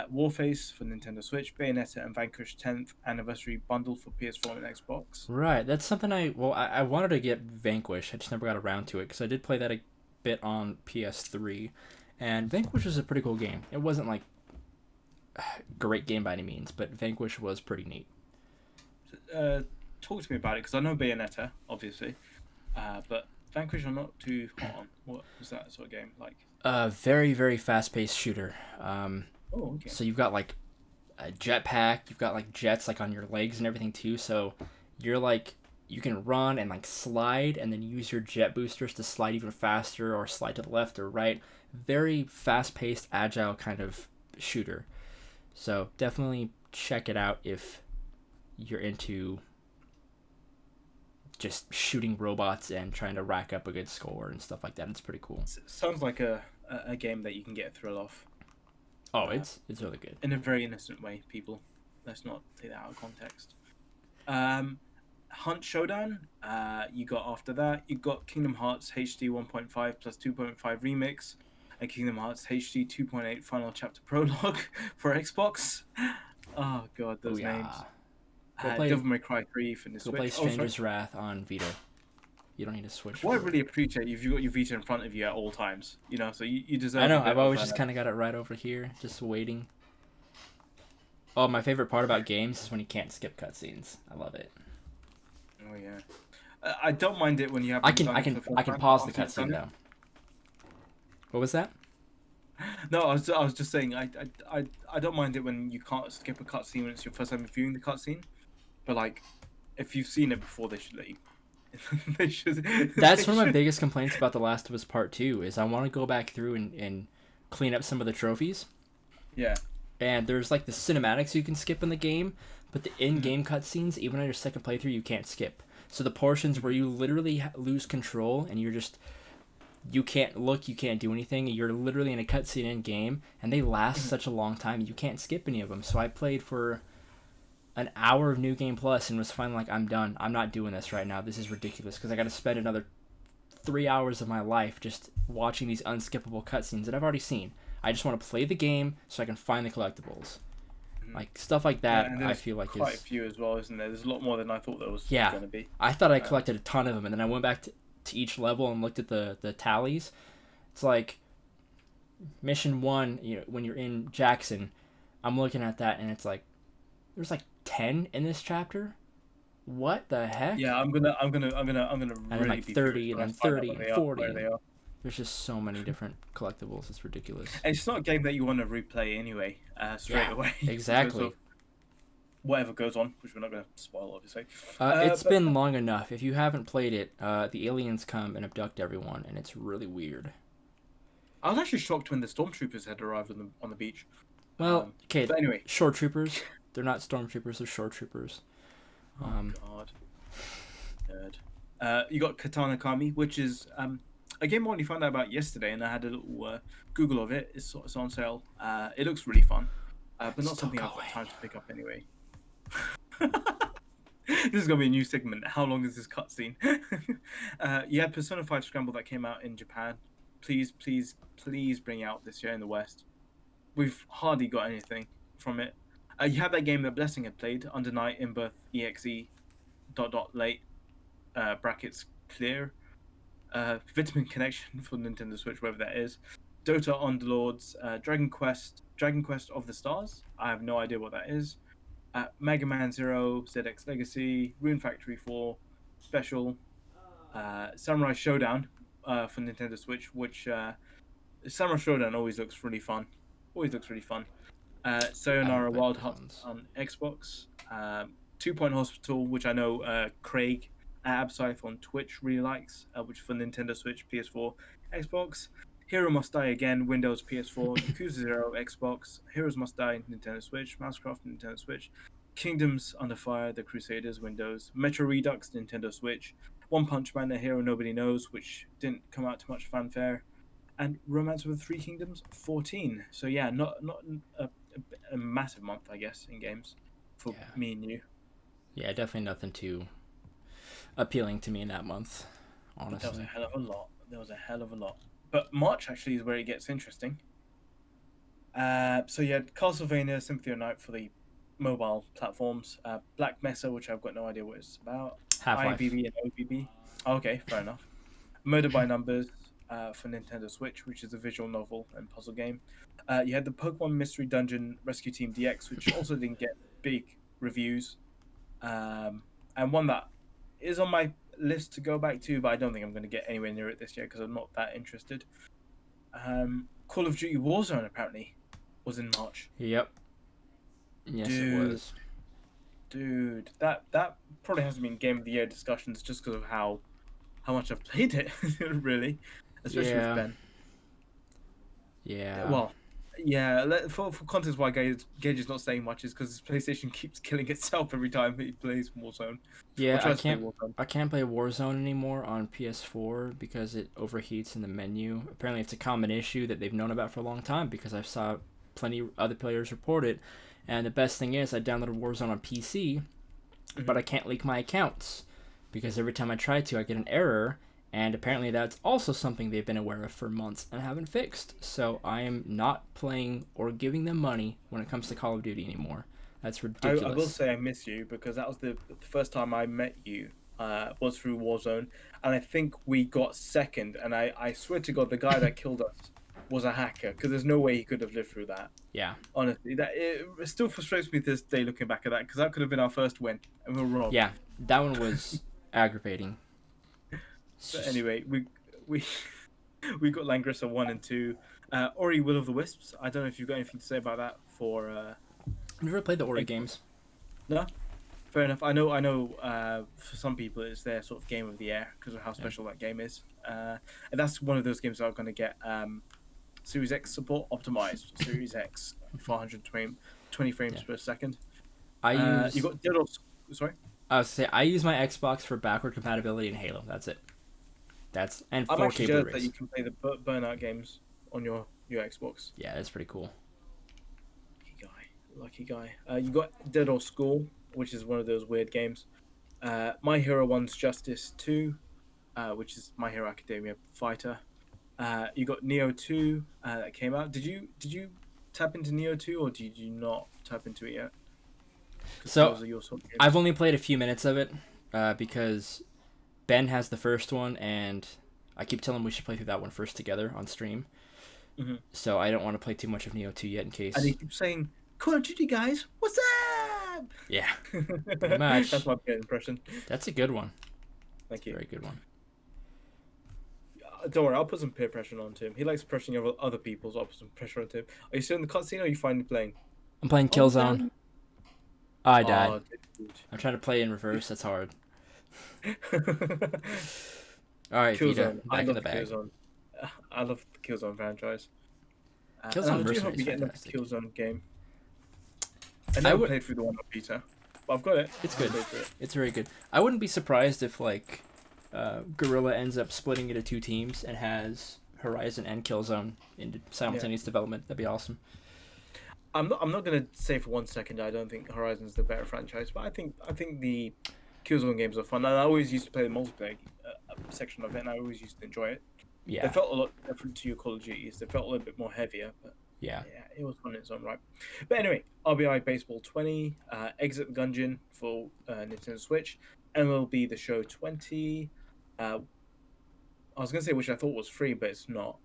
Warface for Nintendo Switch, Bayonetta and Vanquish 10th Anniversary Bundle for PS4 and Xbox. Right, that's something I wanted to get Vanquish. I just never got around to it, because I did play that a bit on PS3, and Vanquish was a pretty cool game. It wasn't like great game by any means, but Vanquish was pretty neat. Talk to me about it, because I know Bayonetta, obviously, but Vanquish I'm not too hot on. What was that sort of game like? Very very fast paced shooter. Oh, okay. So you've got like a jetpack, you've got like jets like on your legs and everything too. So you're like you can run and like slide and then use your jet boosters to slide even faster or slide to the left or right. Very fast paced, agile kind of shooter. So definitely check it out if you're into just shooting robots and trying to rack up a good score and stuff like that. It's pretty cool. Sounds like a game that you can get a thrill off. Oh, it's really good. In a very innocent way, people. Let's not take that out of context. Hunt Showdown. You got after that. You got Kingdom Hearts HD 1.5 plus 2.5 remix, and Kingdom Hearts HD 2.8 final chapter prologue for Xbox. Oh god, those names. Devil May Cry 3 for the Go Switch. play Stranger's Wrath on Vita. You don't need to switch. What I really appreciate, you've got your Vita in front of you at all times. You know, so you deserve. I know. I've always just kind of got it right over here, just waiting. Oh, my favorite part about games is when you can't skip cutscenes. I love it. Oh yeah, I don't mind it when you have. I can pause the cutscene though. What was that? No, I was just saying I don't mind it when you can't skip a cutscene when it's your first time viewing the cutscene, but like if you've seen it before, they should let you. They should. That's one of my biggest complaints about The Last of Us Part 2 is I want to go back through and clean up some of the trophies. Yeah. And there's like the cinematics you can skip in the game, but the in-game cutscenes, even on your second playthrough, you can't skip. So the portions where you literally lose control and you can't look, you can't do anything, you're literally in a cutscene in-game, and they last such a long time, you can't skip any of them. So I played for an hour of New Game Plus and was finally like, I'm done. I'm not doing this right now. This is ridiculous because I got to spend another 3 hours of my life just watching these unskippable cutscenes that I've already seen. I just want to play the game so I can find the collectibles. Like stuff like that, I feel like quite a few as well, isn't there? There's a lot more than I thought there was going to be. I thought I collected a ton of them, and then I went back to each level and looked at the tallies. It's like mission 1, when you're in Jackson, I'm looking at that and it's like there's like 10 in this chapter. What the heck? Yeah, I'm gonna and really then like 30 and then 30 and 40. Where they are. There's just so many different collectibles. It's ridiculous. And it's not a game that you want to replay anyway, straight away. Exactly. Whatever goes on, which we're not going to spoil, obviously. It's been long enough. If you haven't played it, the aliens come and abduct everyone, and it's really weird. I was actually shocked when the stormtroopers had arrived on the beach. Well, okay. But anyway, shore troopers. They're not stormtroopers. They're shore troopers. Oh God. Nerd. You got Katana Kami, which is a game I only found out about yesterday, and I had a little Google of it. It's on sale. It looks really fun, but not something I've got time to pick up anyway. This is gonna be a new segment. How long is this cutscene? You had Persona 5 Scramble that came out in Japan. Please bring it out this year in the West. We've hardly got anything from it. You had that game that Blessing had played, Under Night in Birth EXE ... late brackets clear. Vitamin Connection for Nintendo Switch, whatever that is. Dota Underlords, Dragon Quest of the Stars. I have no idea what that is. Mega Man Zero, ZX Legacy, Rune Factory 4, Special, Samurai Showdown for Nintendo Switch, which Samurai Showdown always looks really fun. Sayonara Wild Hearts on Xbox. 2 Point Hospital, which I know Craig Abscythe on Twitch really likes, which is for Nintendo Switch, PS4, Xbox. Hero Must Die Again, Windows, PS4, Yakuza 0, Xbox, Heroes Must Die, Nintendo Switch, Mousecraft, Nintendo Switch, Kingdoms Under Fire, The Crusaders, Windows, Metro Redux, Nintendo Switch, One Punch Man, A Hero Nobody Knows, which didn't come out to much fanfare, and Romance of the Three Kingdoms 14. So yeah, not a massive month, I guess, in games for me and you. Yeah, definitely nothing too appealing to me in that month, honestly. There was a hell of a lot. But March actually is where it gets interesting. So you had Castlevania Symphony of Night for the mobile platforms, Black Mesa, which I've got no idea what it's about, Half-Life. IBB and OBB. Okay, fair enough. Murder by Numbers for Nintendo Switch, which is a visual novel and puzzle game. You had the Pokemon Mystery Dungeon Rescue Team DX, which also didn't get big reviews. And one that is on my list to go back to, but I don't think I'm going to get anywhere near it this year because I'm not that interested. Call of Duty Warzone apparently was in March. Yep. Yes, it Dude, was. dude, that probably hasn't been Game of the Year discussions just because of how much I've played it, really, especially with Yeah. Ben. Yeah. Well, yeah. For context, why Gage is not saying much is because his PlayStation keeps killing itself every time he plays Warzone or Yeah, tries to play Warzone. I can't play Warzone anymore on PS4 because it overheats in the menu. Apparently it's a common issue that they've known about for a long time because I saw plenty of other players report it. And the best thing is I downloaded Warzone on PC, but I can't leak my accounts because every time I try to I get an error, and apparently that's also something they've been aware of for months and haven't fixed. So I am not playing or giving them money when it comes to Call of Duty anymore. That's ridiculous. I will say I miss you because that was the first time I met you. Was through Warzone, and I think we got second. And I swear to God, the guy that killed us was a hacker because there's no way he could have lived through that. Yeah. Honestly, it still frustrates me to this day looking back at that because that could have been our first win, and we were wrong. Yeah, that one was aggravating. But anyway, we we got Langrissa 1 and 2. Ori Will of the Wisps. I don't know if you've got anything to say about that for. I've never played the Ori games. No, fair enough. I know. For some people, it's their sort of game of the year because of how special that game is. And that's one of those games that are going to get Series X support optimized. Series X 420 frames per second. I use. You got Diddle. Sorry. I was say I use my Xbox for backward compatibility in Halo. That's it. And I'm 4K actually jealous Blu-rays. that you can play the Burnout games on your Xbox. Yeah, that's pretty cool. Lucky guy. You got Dead or School, which is one of those weird games. My Hero 1's Justice 2, which is My Hero Academia Fighter. You got Neo 2 that came out. Did you tap into Neo 2 or did you not tap into it yet? So I've only played a few minutes of it because Ben has the first one, and I keep telling him we should play through that one first together on stream. Mm-hmm. So I don't want to play too much of Neo 2 yet in case. And he keeps saying, "Call of Duty, guys, what's up?" Yeah, pretty much. That's my impression. That's a good one. Thank you. Very good one. Don't worry, I'll put some peer pressure onto him. He likes pressuring other people, so I'll put some pressure onto him. Are you still in the cutscene, or are you finally playing? I'm playing Killzone. Oh, I died. Oh, I'm trying to play in reverse. That's hard. All right, Vita, back in the bag. Killzone. I love the Killzone franchise. Killzone I do hope Mercenaries we get another fantastic. Killzone game. I never played through the one on Vita, but I've got it. It's good. It's very good. I wouldn't be surprised if Guerrilla ends up splitting into two teams and has Horizon and Killzone in simultaneous development. That'd be awesome. I'm not gonna say for 1 second I don't think Horizon's the better franchise, but I think the Killzone games are fun. And I always used to play the multiplayer section of it, and I always used to enjoy it. Yeah. They felt a lot different to your Call of Duties. They felt a little bit more heavier, but yeah, it was fun in its own right. But anyway, RBI Baseball 20, Exit the Gungeon for Nintendo Switch, MLB The Show 20. I was gonna say which I thought was free, but it's not.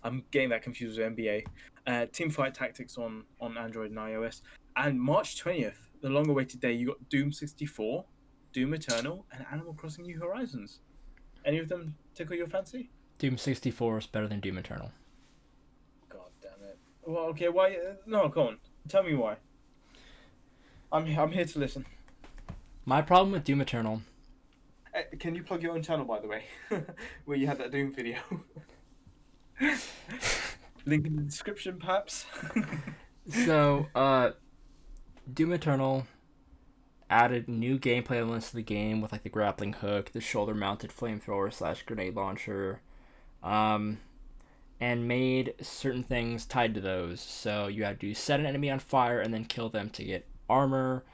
I'm getting that confused with NBA. Teamfight Tactics on Android and iOS. And March 20th, the long-awaited day, you got Doom 64, Doom Eternal, and Animal Crossing New Horizons. Any of them tickle your fancy? Doom 64 is better than Doom Eternal. God damn it. Well, okay, why? No, go on. Tell me why. I'm here to listen. My problem with Doom Eternal... Can you plug your own channel, by the way? Where you had that Doom video. Link in the description, perhaps. So, Doom Eternal added new gameplay elements to the game with like the grappling hook, the shoulder-mounted flamethrower / grenade launcher, and made certain things tied to those. So you had to set an enemy on fire and then kill them to get armor.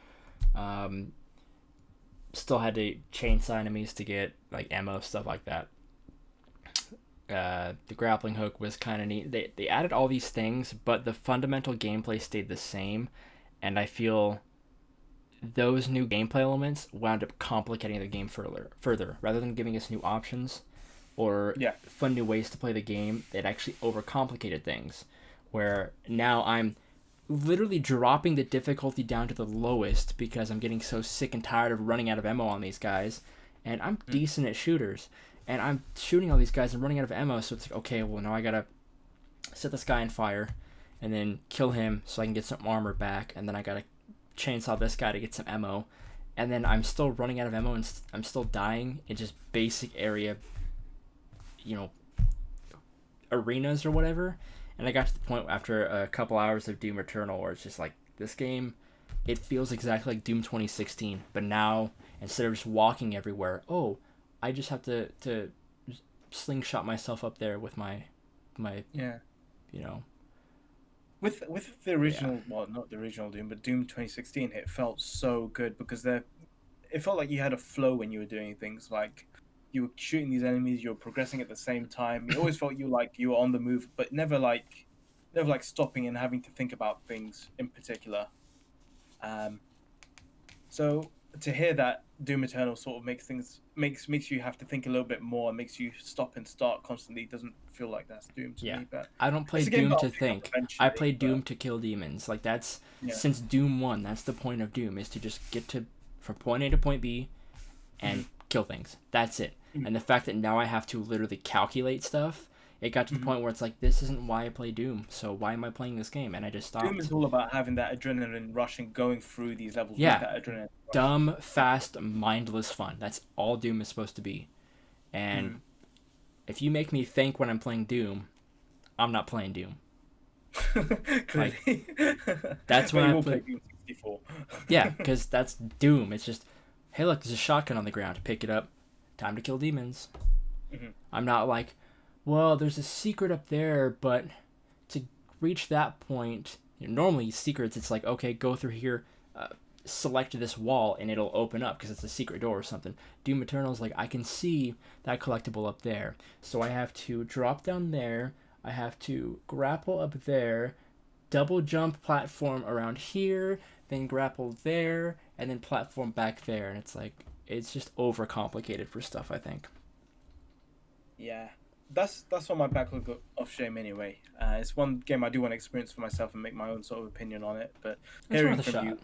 Still had to chainsaw enemies to get like ammo, stuff like that. The grappling hook was kind of neat. They added all these things, but the fundamental gameplay stayed the same, and I feel those new gameplay elements wound up complicating the game further. Rather than giving us new options or fun new ways to play the game, it actually overcomplicated things, where now I'm literally dropping the difficulty down to the lowest because I'm getting so sick and tired of running out of ammo on these guys, and I'm Hmm. decent at shooters, and I'm shooting all these guys and running out of ammo. So it's like, okay, well now I gotta set this guy on fire, and then kill him so I can get some armor back, and then I gotta chainsaw this guy to get some ammo, and then I'm still running out of ammo and I'm still dying in just basic area, you know, arenas or whatever. And I got to the point after a couple hours of Doom Eternal where it's just like, this game, it feels exactly like Doom 2016, but now instead of just walking everywhere, oh, I just have to slingshot myself up there with my Yeah. you know With the yeah original, well, not the original Doom, but Doom 2016, it felt so good because it felt like you had a flow when you were doing things. Like you were shooting these enemies, you were progressing at the same time. You always felt you were on the move, but never like stopping and having to think about things in particular. Um, so to hear that Doom Eternal sort of makes you have to think a little bit more and makes you stop and start constantly doesn't feel like that's Doom to yeah. me. But I don't play it's a game that Doom I'll to pick up think. I eventually. play Doom But to kill demons. Like, that's yeah. since Doom 1, that's the point of Doom, is to just get to from point A to point B and Hmm. kill things. That's it. Hmm. And the fact that now I have to literally calculate stuff, it got to the Hmm. point where it's like, this isn't why I play Doom, so why am I playing this game? And I just Doom stopped. is all about having that adrenaline rush and going through these levels with Yeah, that adrenaline rush. dumb, fast, mindless fun. That's all Doom is supposed to be. And Hmm. if you make me think when I'm playing Doom, I'm not playing Doom. Like, Clearly. that's when But I you will play play. Doom 64. Yeah, because that's Doom. It's just, hey, look, there's a shotgun on the ground. Pick it up. Time to kill demons. Hmm. I'm not like, well, there's a secret up there, but to reach that point, normally secrets, it's like, okay, go through here, uh, select this wall, and it'll open up because it's a secret door or something. Doom Eternal's like, I can see that collectible up there, so I have to drop down there. I have to grapple up there, double jump platform around here, then grapple there, and then platform back there. And it's like, it's just overcomplicated for stuff, I think. Yeah. That's on my backlog of shame anyway. It's one game I do want to experience for myself and make my own sort of opinion on it. But It's hearing worth a from you,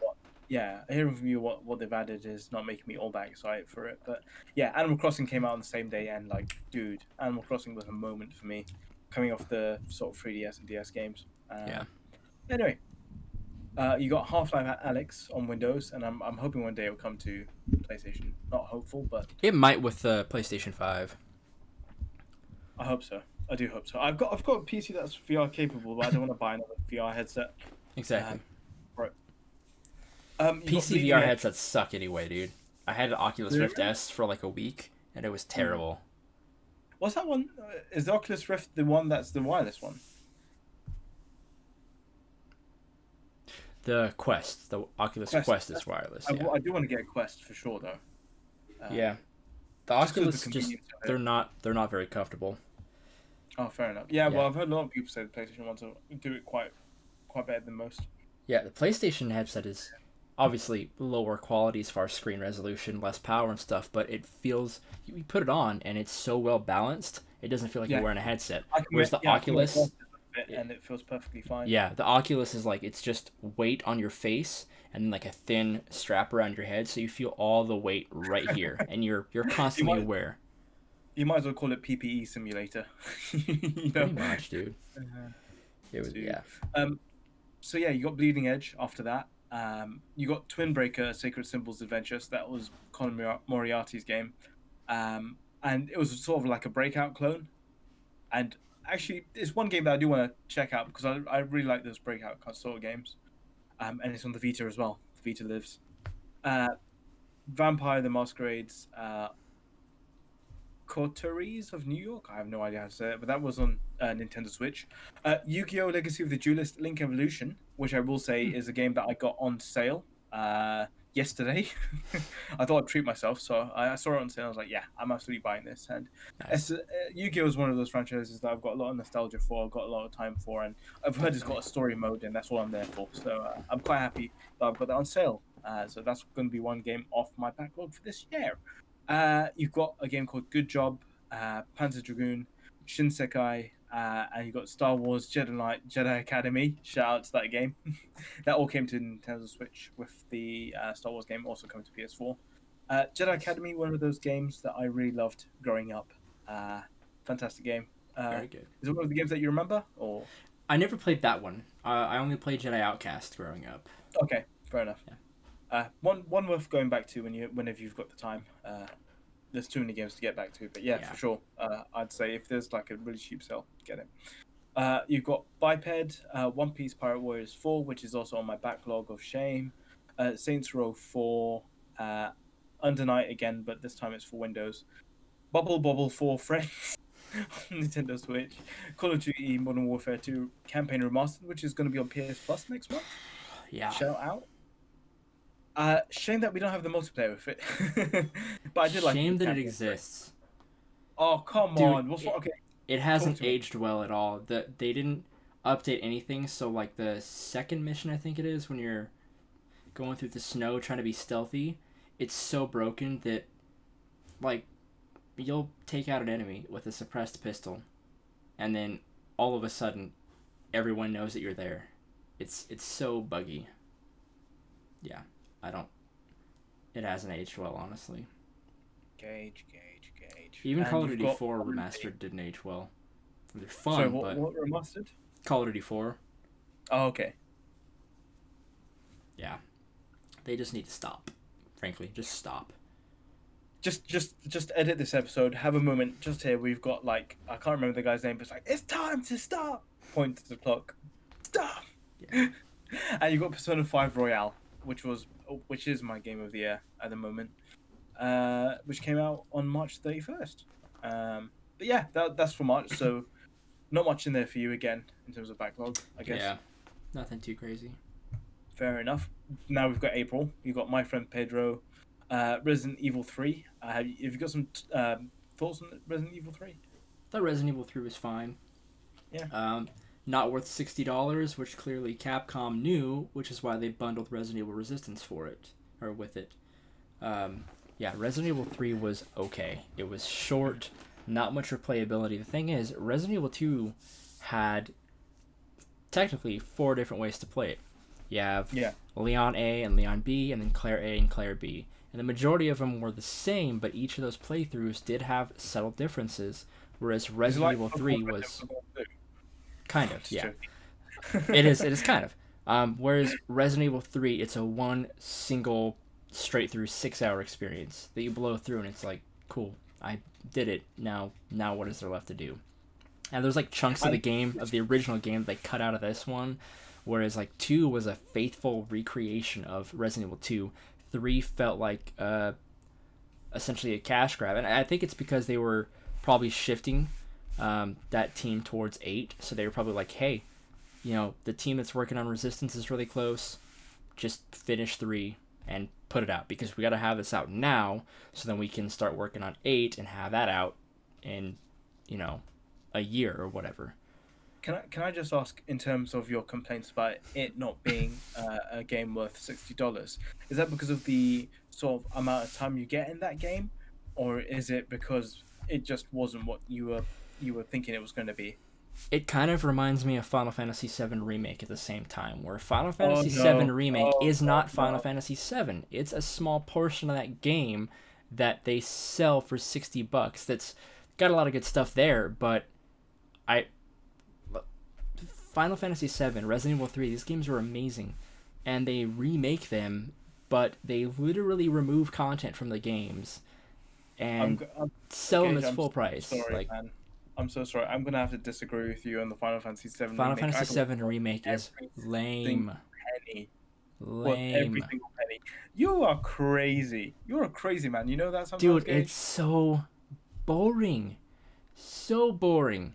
shot. hearing from you what they've added is not making me all that excited for it. But yeah, Animal Crossing came out on the same day, and like, dude, Animal Crossing was a moment for me, coming off the sort of 3DS and DS games. Yeah. Anyway, you got Half-Life Alex on Windows, and I'm hoping one day it'll come to PlayStation. Not hopeful, but It might with the PlayStation 5. I hope so. I do hope so. I've got a PC that's VR capable, but I don't want to buy another VR headset. Exactly. Right. You got PC Bleeding VR Edge. headsets suck anyway, dude. I had an Oculus Really? Rift S for like a week, and it was Hmm. terrible. What's that one? Is the Oculus Rift the one that's the wireless one? The Quest, the Oculus Quest. Quest is wireless, yeah. I do want to get a Quest for sure though. Yeah. The Just because of the Oculus just convenience of it. they're not very comfortable. Oh, fair enough. Yeah, Yeah. well, I've heard a lot of people say the PlayStation ones do it quite better than most. Yeah, the PlayStation headset is obviously lower quality as far as screen resolution, less power and stuff, but it feels, you put it on and it's so well balanced, it doesn't feel like you're Yeah, wearing a headset. I can wear Whereas the yeah I can wear Oculus, glasses with it it, and it feels perfectly fine. yeah, the Oculus is like, it's just weight on your face and then like a thin strap around your head, so you feel all the weight right here, and you're you constantly might aware. you might as well call it PPE simulator. you know. Pretty much, dude. Uh, It was, to yeah. um, so yeah, you got Bleeding Edge after that. You got Twin Breaker: Sacred Symbols Adventure. So that was Colin Moriarty's game, and it was sort of like a breakout clone. And actually, it's one game that I do want to check out because I really like those breakout sort of games. And it's on the Vita as well. The Vita lives. Uh, Vampire the Masquerade's Coteries of New York. I have no idea how to say it, but that was on Nintendo Switch. Yu-Gi-Oh! Legacy of the Duelist: Link Evolution, which I will say Hmm. is a game that I got on sale yesterday. I thought I'd treat myself, so I saw it on sale. I was like, yeah, I'm absolutely buying this. And Nice. Yu-Gi-Oh! Is one of those franchises that I've got a lot of nostalgia for. I've got a lot of time for, and I've heard it's got Definitely. a story mode, and that's what I'm there for. So I'm quite happy that I've got that on sale. So that's going to be one game off my backlog for this year. You've got a game called Good Job, Panzer Dragoon, Shinsekai, and you've got Star Wars Jedi Knight Jedi Academy. Shout out to that game. That all came to Nintendo Switch with the Star Wars game also coming to PS4. Jedi Academy, one of those games that I really loved growing up. Fantastic game. Very good. Is it one of the games that you remember? Or I never played that one. I only played Jedi Outcast growing up. okay, fair enough. Yeah. One worth going back to whenever you've got the time. There's too many games to get back to, but yeah, Yeah. for sure. I'd say if there's like a really cheap sale, get it. You've got Biped, One Piece Pirate Warriors 4, which is also on my backlog of shame. Saints Row 4, Under Night again, but this time it's for Windows. Bubble 4 Friends on Nintendo Switch. Call of Duty Modern Warfare 2 Campaign Remastered, which is going to be on PS Plus next month. Yeah. Shout out. Shame that we don't have the multiplayer with it. But I did like Shame the that it campaign. exists. Oh, come Dude, on. Okay. It hasn't to me. aged well at all. They didn't update anything, so like the second mission I think it is when you're going through the snow trying to be stealthy, it's so broken that like you'll take out an enemy with a suppressed pistol and then all of a sudden everyone knows that you're there. It's so buggy. Yeah. It hasn't aged well, honestly. Gage. Even And Call of you've Duty got 4 Call of Duty- Remastered didn't age well. They're fun, Sorry, but what remastered? Call of Duty 4, Oh, okay. yeah. They just need to stop. Frankly, just stop. Just edit this episode. Have a moment just here. We've got like I can't remember the guy's name, but it's like it's time to stop. Point to the clock. Stop. Yeah. And you've got Persona 5 Royale, which is my game of the year at the moment, which came out on March 31st. But yeah, that's for March. So not much in there for you again in terms of backlog, I guess. Yeah. Nothing too crazy. Fair enough. Now we've got April. You've got My Friend Pedro, Resident Evil 3. Have you got some thoughts on Resident Evil 3? The Resident Evil 3 was fine. Yeah. Not worth $60, which clearly Capcom knew, which is why they bundled Resident Evil Resistance with it. Yeah, Resident Evil 3 was okay. It was short, not much replayability. The thing is, Resident Evil 2 had technically 4 different ways to play it. You have Leon A and Leon B, and then Claire A and Claire B. And the majority of them were the same, but each of those playthroughs did have subtle differences, whereas Resident Evil 3 was... Kind of, yeah. It is kind of. Whereas Resident Evil 3, it's a one single straight through 6-hour experience that you blow through and it's like, cool, I did it. Now what is there left to do? And there's like chunks of the game, of the original game, that they cut out of this one, whereas like 2 was a faithful recreation of Resident Evil 2. 3 felt like essentially a cash grab. And I think it's because they were probably shifting that team towards 8, so they were probably like, hey, the team that's working on Resistance is really close, just finish 3 and put it out, because we got to have this out now so then we can start working on 8 and have that out in a year or whatever. Can I just ask, in terms of your complaints about it not being a game worth $60, is that because of the sort of amount of time you get in that game, or is it because it just wasn't what you were thinking it was going to be? It kind of reminds me of Final Fantasy VII Remake at the same time, where Final Fantasy VII Remake is not Final Fantasy VII. It's a small portion of that game that they sell for $60. That's got a lot of good stuff there, but Final Fantasy VII, Resident Evil 3, these games are amazing, and they remake them, but they literally remove content from the games and sell them as full price. Sorry, man. I'm so sorry. I'm gonna have to disagree with you on the Final Fantasy VII. Final Fantasy VII Remake is lame. Penny. Lame. Every single penny. You are crazy. You're a crazy man. You know that sometimes, Dude, Gage? it's so boring. So boring.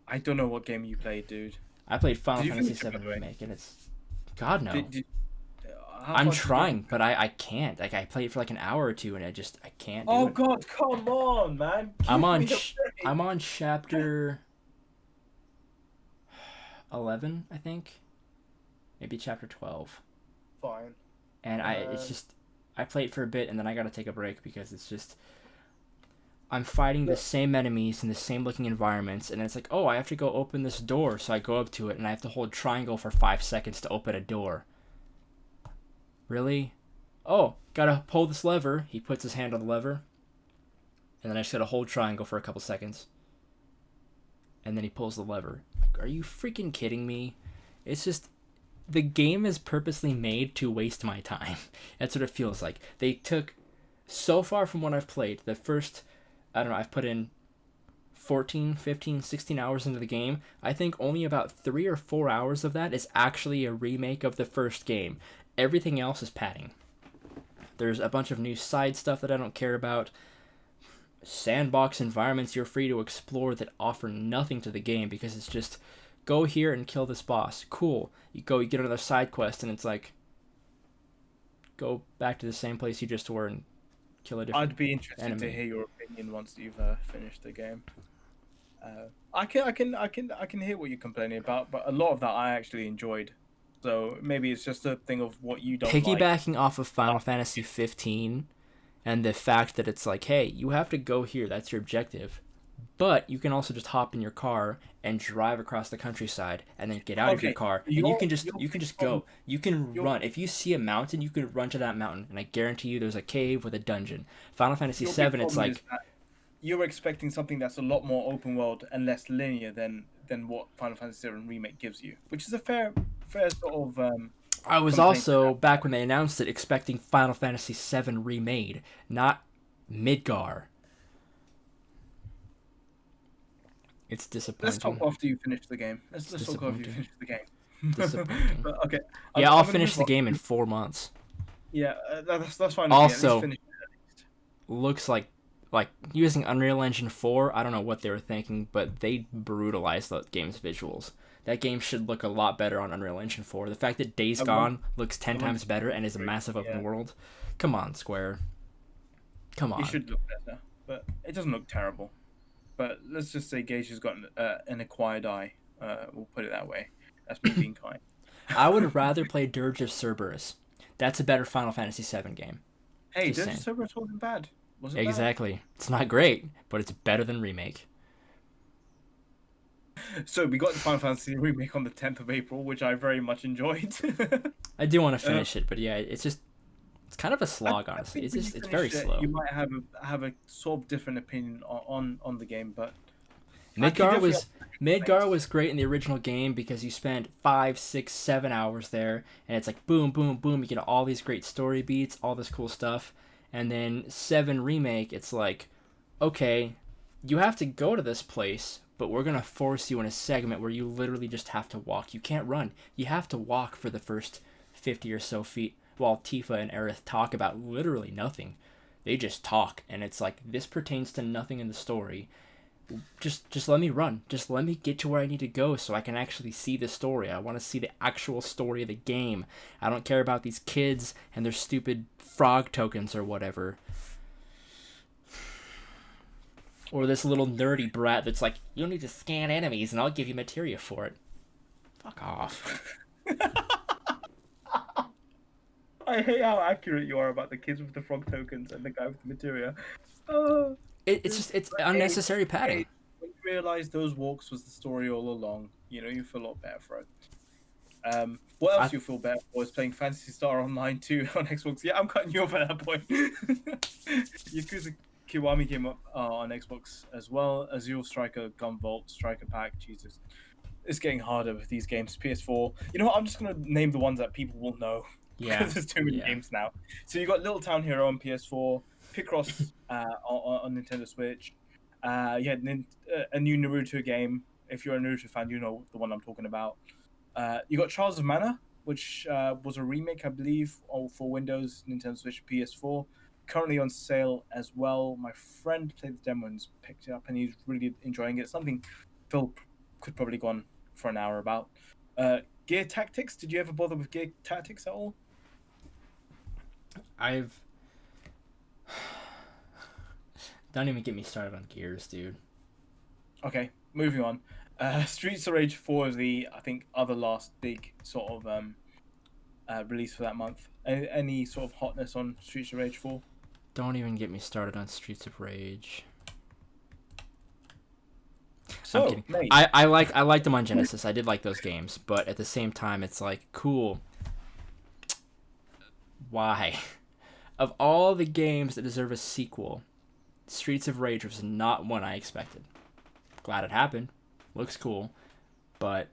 I don't know what game you played, dude. I played Final Fantasy finish it, by VII the way? Remake, and it's... God, no. How I'm far did you trying, get? but I can't. Like, I played for like an hour or two, and I can't do Oh it. God, come on, man. I'm on Give me a break. I'm on chapter 11, I think. Maybe chapter 12. Fine. And I played for a bit, and then I gotta take a break because it's just... I'm fighting the same enemies in the same looking environments, and it's like, oh, I have to go open this door, so I go up to it, and I have to hold triangle for 5 seconds to open a door. Really? oh, gotta pull this lever. He puts his hand on the lever, and then I just gotta hold triangle for a couple seconds, and then he pulls the lever. Like, are you freaking kidding me? It's just the game is purposely made to waste my time. That's what it feels like. They took so far from what I've played. The first, I don't know, I've put in 14, 15, 16 hours into the game. I think only about 3 or 4 hours of that is actually a remake of the first game. Everything else is padding. There's a bunch of new side stuff that I don't care about. Sandbox environments you're free to explore that offer nothing to the game because it's just go here and kill this boss. Cool. You go, you get another side quest, and it's like go back to the same place you just were and kill a different I'd be interested enemy. to hear your opinion once you've finished the game. I can hear what you're complaining about, but a lot of that I actually enjoyed. So maybe it's just a thing of what you don't like. Piggybacking off of Final Fantasy 15 and the fact that it's like, hey, you have to go here, that's your objective. But you can also just hop in your car and drive across the countryside and then get out of your car and you can just go. You can run. If you see a mountain, you can run to that mountain and I guarantee you there's a cave with a dungeon. Final Fantasy 7 it's like you're expecting something that's a lot more open world and less linear than what Final Fantasy 7 Remake gives you, which is a fair sort of I was also back when they announced it expecting Final Fantasy 7 remade, not Midgar. It's disappointing. Let's talk after you finish the game. Let's talk after you finish the game. Disappointing. But, okay. Yeah, I'll finish the game in 4 months. Yeah, that's fine. Also, looks like using Unreal Engine 4, I don't know what they were thinking, but they brutalized the game's visuals. That game should look a lot better on Unreal Engine 4. The fact that Days Gone looks 10 times better and is a massive open world. Come on, Square. Come on. It should look better, but it doesn't look terrible. But let's just say Gage has got an acquired eye. We'll put it that way. That's me being kind. I would rather play Dirge of Cerberus. That's a better Final Fantasy 7 game. Hey, Dirge of Cerberus wasn't bad. Exactly. Bad? It's not great, but it's better than Remake. So we got the Final Fantasy Remake on the 10th of April, which I very much enjoyed. I do want to finish it, but yeah, it's kind of a slog, honestly. It's very slow. You might have a sort of different opinion on the game, but Midgar was great in the original game because you spent 5, 6, 7 hours there, and it's like boom, boom, boom. You get all these great story beats, all this cool stuff, and then 7 Remake, it's like, okay, you have to go to this place, but we're gonna force you in a segment where you literally just have to walk. You can't run. You have to walk for the first 50 or so feet. While Tifa and Aerith talk about literally nothing. They just talk, and it's like, this pertains to nothing in the story. Just let me run. Just let me get to where I need to go so I can actually see the story. I want to see the actual story of the game. I don't care about these kids and their stupid frog tokens or whatever. Or this little nerdy brat that's like, you'll need to scan enemies and I'll give you materia for it. Fuck off. I hate how accurate you are about the kids with the frog tokens and the guy with the materia. It's unnecessary padding. When you realise those walks was the story all along, you feel a lot better for it. What else you feel better for is playing Phantasy Star Online 2 on Xbox. Yeah, I'm cutting you off at that point. Yakuza Kiwami came up on Xbox as well. Azure Striker, Gunvolt, Striker Pack. Jesus, it's getting harder with these games. PS4. You know what? I'm just gonna name the ones that people will know. Yeah, because there's too many games now. So you got Little Town Hero on PS4, Picross on Nintendo Switch. You had a new Naruto game. If you're a Naruto fan, you know the one I'm talking about. You got Trials of Mana, which was a remake, I believe, for Windows, Nintendo Switch, PS4. Currently on sale as well. My friend played the demo and picked it up, and he's really enjoying it. Something Phil could probably go on for an hour about. Gear Tactics. Did you ever bother with Gear Tactics at all? Don't even get me started on Gears, dude. Okay, moving on. Streets of Rage 4 is the, I think, other last big sort of release for that month. Any sort of hotness on Streets of Rage 4? Don't even get me started on Streets of Rage. So, I'm kidding. I liked them on Genesis. I did like those games, but at the same time, it's like, cool. Why? of all the games that deserve a sequel, Streets of Rage was not one I expected. Glad it happened. Looks cool. But,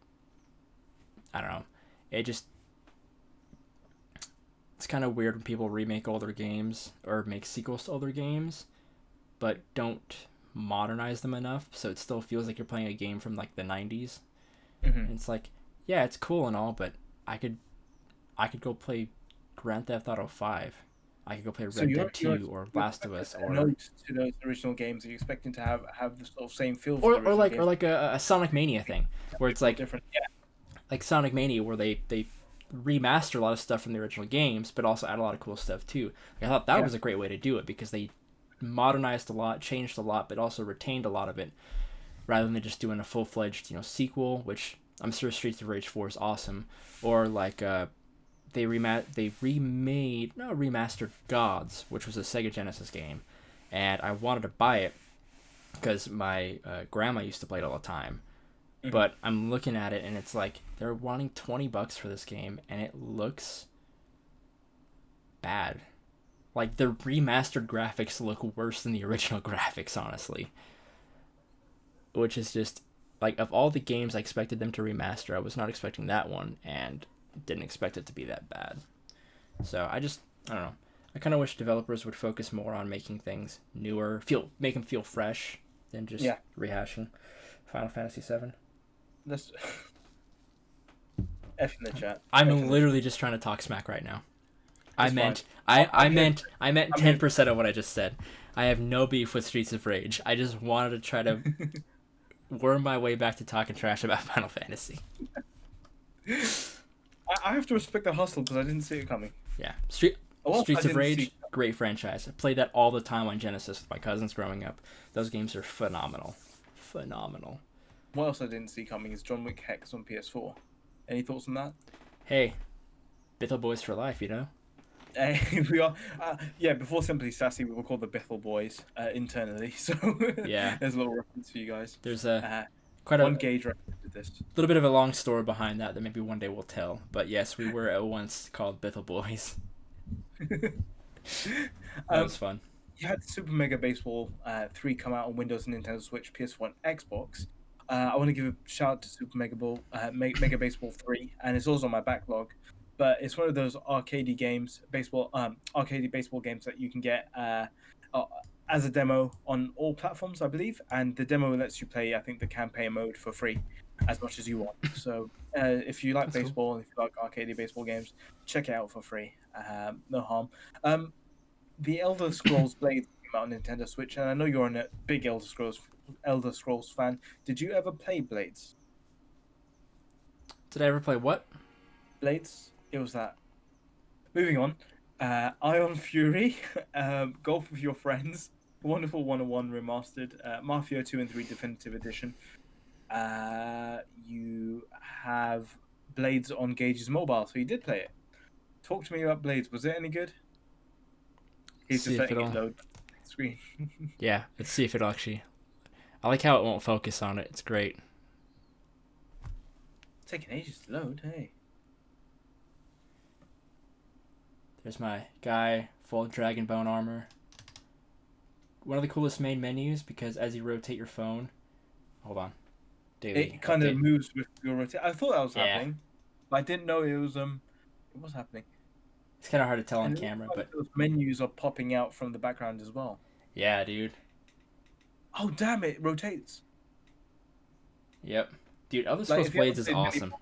I don't know. It's kind of weird when people remake older games or make sequels to older games, but don't modernize them enough, so it still feels like you're playing a game from like the 90s. And it's like, yeah, it's cool and all, but I could go play Grand Theft Auto 5. I could go play Red Dead 2 or Last of Us or notes to those original games. Are you expecting to have the sort of same feel or, for the original like games? or like a Sonic Mania thing where it's like different, like Sonic Mania where they remaster a lot of stuff from the original games but also add a lot of cool stuff too. Like, I thought that was a great way to do it because they modernized a lot, changed a lot, but also retained a lot of it rather than just doing a full-fledged sequel, which I'm sure Streets of Rage 4 is awesome, or like they remastered Gods, which was a Sega Genesis game, and I wanted to buy it because my grandma used to play it all the time. But I'm looking at it and it's like they're wanting $20 for this game, and it looks bad. Like, the remastered graphics look worse than the original graphics, honestly. Which is just, like, of all the games I expected them to remaster, I was not expecting that one, and didn't expect it to be that bad. So, I don't know. I kind of wish developers would focus more on making things newer, make them feel fresh, than just rehashing Final Fantasy VII. That's F in the chat. I'm literally just trying to talk smack right now. I meant 10% of what I just said. I have no beef with Streets of Rage. I just wanted to try to worm my way back to talking trash about Final Fantasy. I have to respect the hustle because I didn't see it coming. Yeah, Streets of Rage, great franchise. I played that all the time on Genesis with my cousins growing up. Those games are phenomenal. Phenomenal. What else I didn't see coming is John Wick Hex on PS4. Any thoughts on that? Hey, Bithell Boys for life, We are, before Simply Sassy, we were called the Bithell Boys internally. So yeah, there's a little reference for you guys. There's quite a Gage reference to this. Little bit of a long story behind that maybe one day we'll tell. But yes, we were at once called Bithell Boys. That was fun. You had Super Mega Baseball 3 come out on Windows and Nintendo Switch, PS1, Xbox. I want to give a shout out to Super Mega Baseball 3, and it's also on my backlog. But it's one of those arcadey games, arcadey baseball games that you can get as a demo on all platforms, I believe. And the demo lets you play, I think, the campaign mode for free, as much as you want. So if you like baseball and if you like arcadey baseball games, check it out for free. No harm. The Elder Scrolls Blades came out on Nintendo Switch, and I know you're a big Elder Scrolls fan. Did you ever play Blades? Did I ever play what? Blades. It was that. Moving on. Ion Fury. Golf with Your Friends. Wonderful 101 remastered. Mafia 2 and 3 Definitive Edition. You have Blades on Gage's mobile, so you did play it. Talk to me about Blades. Was it any good? He's just letting it load screen. Yeah, let's see if it'll actually... I like how it won't focus on it. It's great. It's taking ages to load, hey. There's my guy, full dragon bone armor. One of the coolest main menus because as you rotate your phone... Hold on. Daily it kind of moves with your rotation. I thought that was happening. But I didn't know it was happening. It's kind of hard to tell on camera, but... Those menus are popping out from the background as well. Yeah, dude. Oh, damn it. Rotates. Yep. Dude, Elder Scrolls Blades is awesome.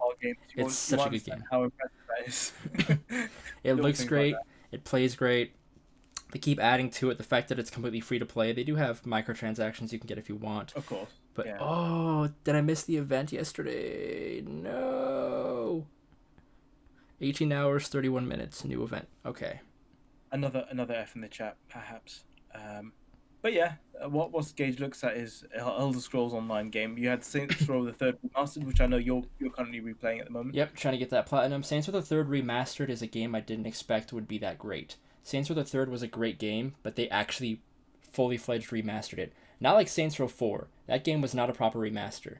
It's such a good game. How impressive that is. It looks great. It plays great. They keep adding to it the fact that it's completely free to play. They do have microtransactions you can get if you want. Of course. But, oh, did I miss the event yesterday? No. 18 hours, 31 minutes, new event. Okay. Another F in the chat, perhaps. But yeah, what Gage looks at is Elder Scrolls Online game. You had Saints Row the Third Remastered, which I know you're currently replaying at the moment. Yep, trying to get that platinum. Saints Row the Third Remastered is a game I didn't expect would be that great. Saints Row the Third was a great game, but they actually fully fledged remastered it. Not like Saints Row 4. That game was not a proper remaster.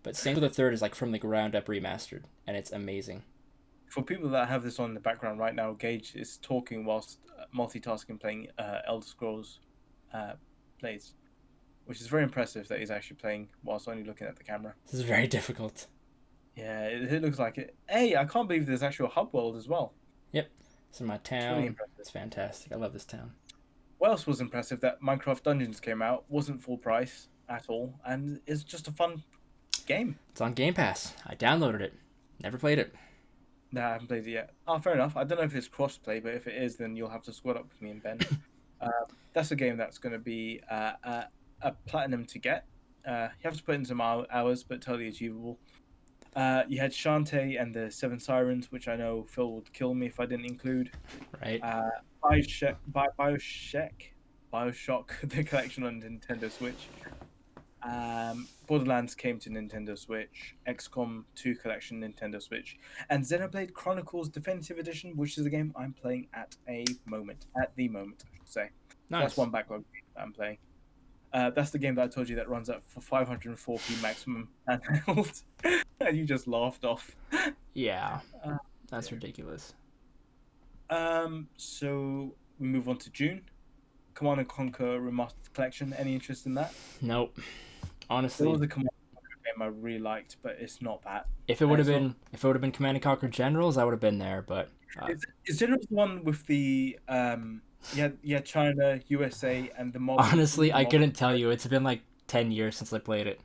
But Saints Row the Third is like from the ground up remastered, and it's amazing. For people that have this on in the background right now, Gage is talking whilst multitasking, playing Elder Scrolls plays, which is very impressive that he's actually playing whilst only looking at the camera. This is very difficult. Yeah, it looks like it. Hey, I can't believe there's actually a hub world as well. Yep. It's in my It's really town. impressive. It's fantastic. I love this town. What else was impressive? That Minecraft Dungeons came out, wasn't full price at all, and it's just a fun game. It's on Game Pass. I downloaded it. Never played it. No, I haven't played it yet. Oh, fair enough. I don't know if it's cross-play, but if it is, then you'll have to squad up with me and Ben. That's a game that's going to be a platinum to get. You have to put in some hours, but totally achievable. You had Shantae and the Seven Sirens, which I know Phil would kill me if I didn't include. Right. Bioshock, the collection on Nintendo Switch. Borderlands came to Nintendo Switch. XCOM 2 collection Nintendo Switch, and Xenoblade Chronicles Definitive Edition, which is a game I'm playing at the moment, I should say. Nice. That's one backlog game that I'm playing. That's the game that I told you that runs at for 504p maximum handheld, and you just laughed off. Yeah, that's ridiculous. So we move on to June. Command & Conquer Remastered Collection. Any interest in that? Nope. There Honestly, was a Command & Conquer game I really liked, but it's not that. if it would have been Command and Conquer Generals, I would have been there. But Is Generals the one with the yeah, China, USA, and the mob? honestly, I couldn't tell you. It's been like 10 years since I played it.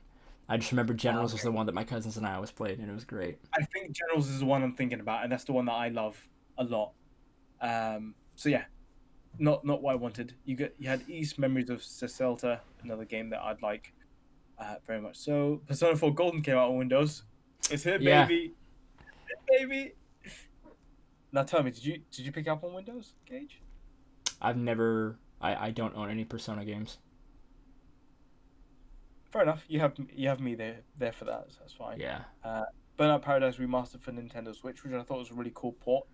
I just remember Generals was the one that my cousins and I always played, and it was great. I think Generals is the one I'm thinking about, and that's the one that I love a lot. So yeah, not what I wanted. You had East Memories of Ciselta, another game that I'd like very much. So Persona 4 Golden came out on Windows. It's here, Yeah. baby. Baby. Now tell me, did you pick up on Windows, Gage? I've never. I don't own any Persona games. Fair enough. You have me there for that. So that's fine. Yeah. Burnout Paradise Remastered for Nintendo Switch, which I thought was a really cool port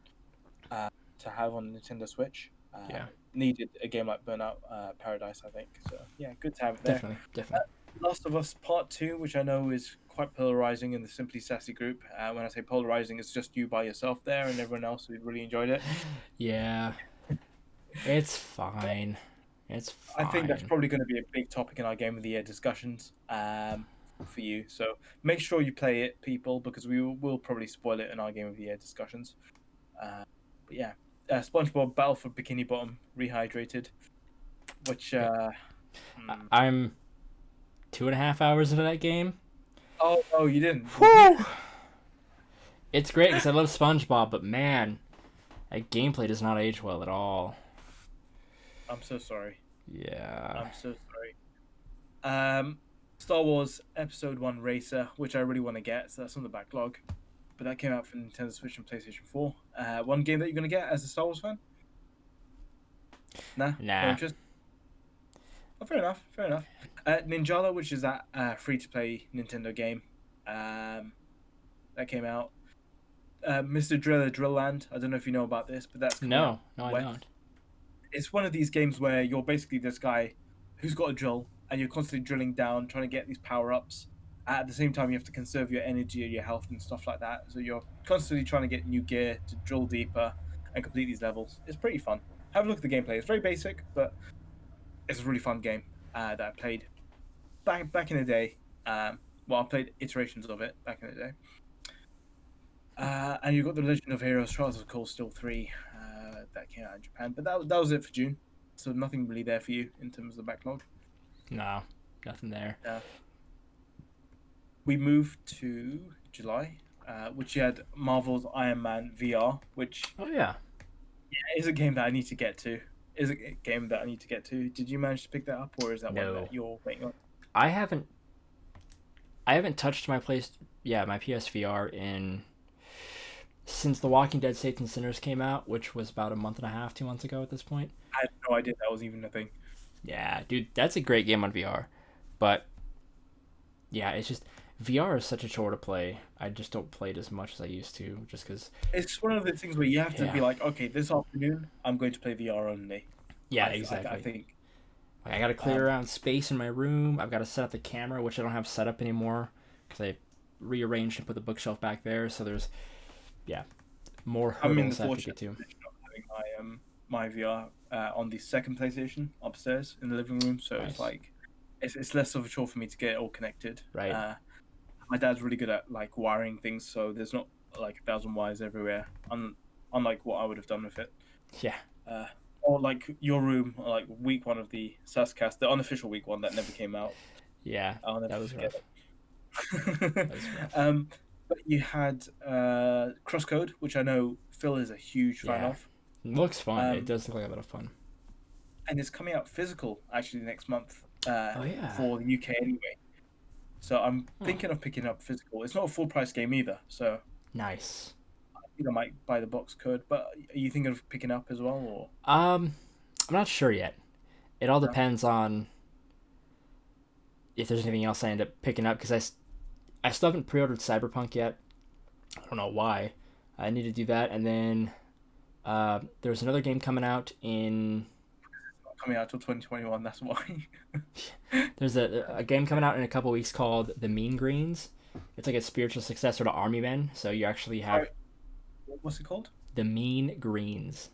to have on Nintendo Switch. Yeah. Needed a game like Burnout Paradise, I think. So yeah, good to have it there. Definitely. Last of Us Part 2, which I know is quite polarizing in the Simply Sassy group. When I say polarizing, it's just you by yourself there, and everyone else who really enjoyed it. Yeah. It's fine. It's fine. I think that's probably going to be a big topic in our Game of the Year discussions for you. So make sure you play it, people, because we will probably spoil it in our Game of the Year discussions. But yeah, SpongeBob Battle for Bikini Bottom Rehydrated, which I'm 2.5 hours into that game. Oh, you didn't. Whew! It's great because I love SpongeBob, but man, that gameplay does not age well at all. I'm so sorry. Yeah. I'm so sorry. Star Wars Episode 1 Racer, which I really want to get, so that's on the backlog. But that came out for Nintendo Switch and PlayStation 4. One game that you're going to get as a Star Wars fan? Nah. No interest? Oh, fair enough. Ninjala, which is that free-to-play Nintendo game that came out. Mr. Driller Drill Land. I don't know if you know about this, but that's No, I don't. It's one of these games where you're basically this guy who's got a drill, and you're constantly drilling down, trying to get these power-ups. At the same time, you have to conserve your energy and your health and stuff like that. So you're constantly trying to get new gear to drill deeper and complete these levels. It's pretty fun. Have a look at the gameplay. It's very basic, but it's a really fun game that I played back in the day. I played iterations of it back in the day. And you've got The Legend of Heroes Trials of Cold Steel 3 that came out in Japan. But that was it for June. So nothing really there for you in terms of the backlog. No, nothing there. We moved to July, which you had Marvel's Iron Man VR, which is a game that I need to get to. Did you manage to pick that up, or is that one that you're waiting on? I haven't touched my PSVR since The Walking Dead: Saints and Sinners came out, which was about a month and a half, 2 months ago at this point. I had no idea that was even a thing. Yeah, dude, that's a great game on VR, but yeah, it's just VR is such a chore to play. I just don't play it as much as I used to, just because it's one of the things where you have to be like, okay, this afternoon I'm going to play VR only. Yeah, exactly. I think I got to clear around space in my room. I've got to set up the camera, which I don't have set up anymore because I rearranged and put the bookshelf back there. So there's, More I'm in the hurdles I have to fortunate get to. position of having my VR on the second PlayStation upstairs in the living room, so it's Nice. like it's less of a chore for me to get it all connected. Right. My dad's really good at like wiring things, so there's not like 1,000 wires everywhere. Unlike what I would have done with it. Yeah. Uh, or like your room, or like week one of the Sass cast, the unofficial week one that never came out. Yeah. I'll never That was forget rough. it. That was rough. But you had Crosscode, which I know Phil is a huge fan Yeah. of. It looks fun. It Um, does look like a lot of fun. and it's coming out physical actually next month Oh yeah. for the UK anyway. So I'm Huh. thinking of picking up physical. It's not a full price game either, so Nice. I think I might buy the box code. But are you thinking of picking up as well, or I'm not sure yet. It all no? depends on if there's anything else I end up picking up because I still haven't pre-ordered Cyberpunk yet. I don't know why. I need to do that, and then there's another game coming out in. It's not coming out till 2021. That's why. There's a game coming out in a couple weeks called The Mean Greens. It's like a spiritual successor to Army Men. So you actually have Sorry, what's it called? The Mean Greens.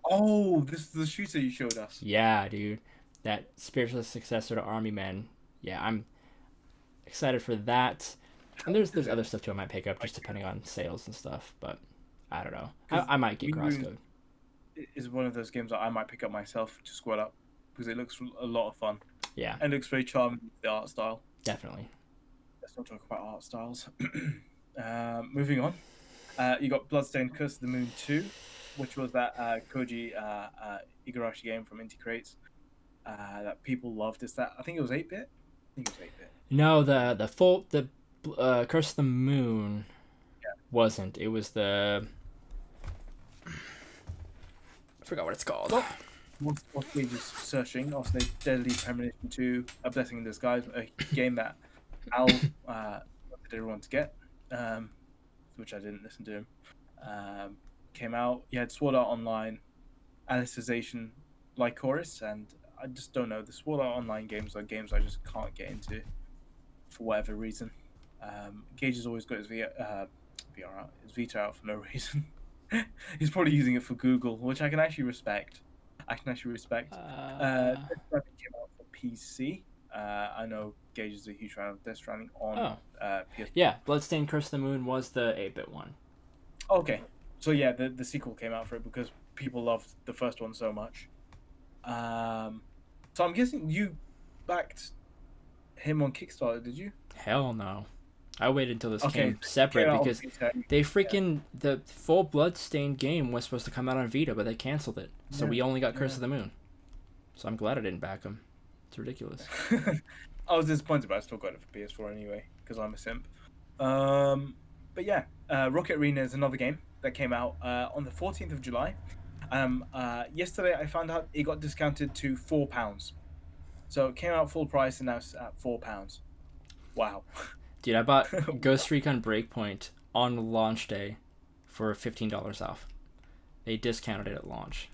Oh, this is the shooter you showed us. Yeah, dude, that spiritual successor to Army Men. Yeah, I'm excited for that. And there's other stuff too I might pick up just depending on sales and stuff. But I don't know. Because I might get Mean Green Crosscode. is one of those games that I might pick up myself to squad up because it looks a lot of fun Yeah, and looks very charming with the art style. definitely. Let's not talk about art styles. Moving on. You got Bloodstained Curse of the Moon 2, which was that Koji Igarashi game from Inti Creates that people loved. Is that I think it was 8-bit? I think it was 8-bit. No, the Curse of the Moon Yeah. wasn't. It was the I forgot what it's called. Well, once we just searching, obviously Deadly Premonition 2, A Blessing in Disguise, a game that Al wanted everyone to get, which I didn't listen to him. Came out. You had Sword Art Online, Alicization, Lycoris, and I just don't know. The Sword Art Online games are games I just can't get into for whatever reason. Gage has always got his VR out, his Vita out for no reason. He's probably using it for Google, which I can actually respect. Death Stranding came out for PC. I know Gage is a huge fan of Death Stranding on PS. Yeah, Bloodstained Curse of the Moon was the 8-bit one. Okay, so yeah, the sequel came out for it because people loved the first one so much. So I'm guessing you backed him on Kickstarter, did you? Hell no. I waited until this Okay, came separate came out on because Vita. they freaking the full Bloodstained game was supposed to come out on Vita, but they canceled it. So Yeah, we only got yeah. Curse of the Moon. So I'm glad I didn't back him. It's ridiculous. I was disappointed, but I still got it for PS4 anyway because I'm a simp. But yeah, Rocket Arena is another game that came out on the 14th of July. Yesterday I found out it got discounted to £4. So it came out full price and now it's at £4. Wow. Dude, I bought Ghost Recon Breakpoint on launch day for $15 off. They discounted it at launch.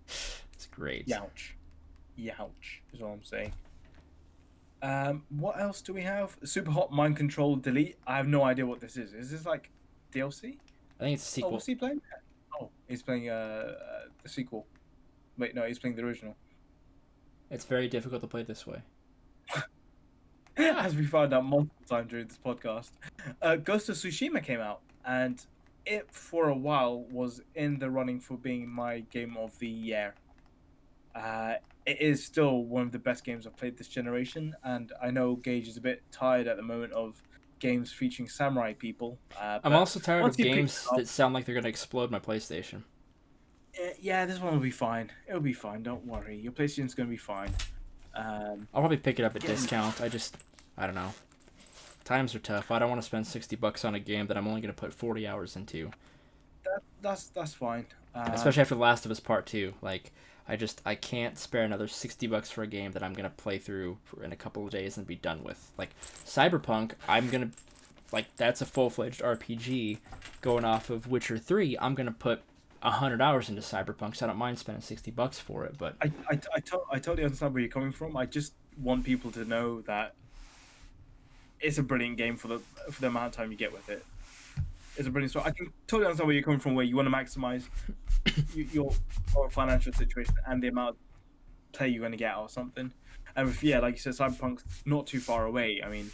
It's great. Youch. Youch is all I'm saying. What else do we have? Super Hot Mind Control Delete. I have no idea what this is. Is this like DLC? I think it's a Oh, sequel. what's he playing? Oh, he's playing the sequel. Wait, no, he's playing the original. It's very difficult to play this way. As we found out multiple times during this podcast, Ghost of Tsushima came out, and it for a while was in the running for being my game of the year. It is still one of the best games I've played this generation, and I know Gage is a bit tired at the moment of games featuring samurai people. I'm also tired of once he picks games it up- that sound like they're going to explode my PlayStation. Yeah, this one will be fine. It'll be fine. Don't worry. Your PlayStation's gonna be fine. I'll probably pick it up at Yeah. discount. I don't know. Times are tough. I don't want to spend $60 on a game that I'm only going to put 40 hours into. That's fine. Especially after The Last of Us Part 2. Like, I can't spare another $60 for a game that I'm going to play through in a couple of days and be done with. Like, Cyberpunk, I'm going to, like, that's a full-fledged RPG going off of Witcher 3. I'm going to put 100 hours into Cyberpunk, so I don't mind spending $60 for it, but... I totally understand where you're coming from. I just want people to know that it's a brilliant game for the amount of time you get with it. It's a brilliant story. I can totally understand where you're coming from, where you want to maximize your financial situation and the amount of play you're going to get or something. And if, yeah, like you said, Cyberpunk's not too far away. I mean,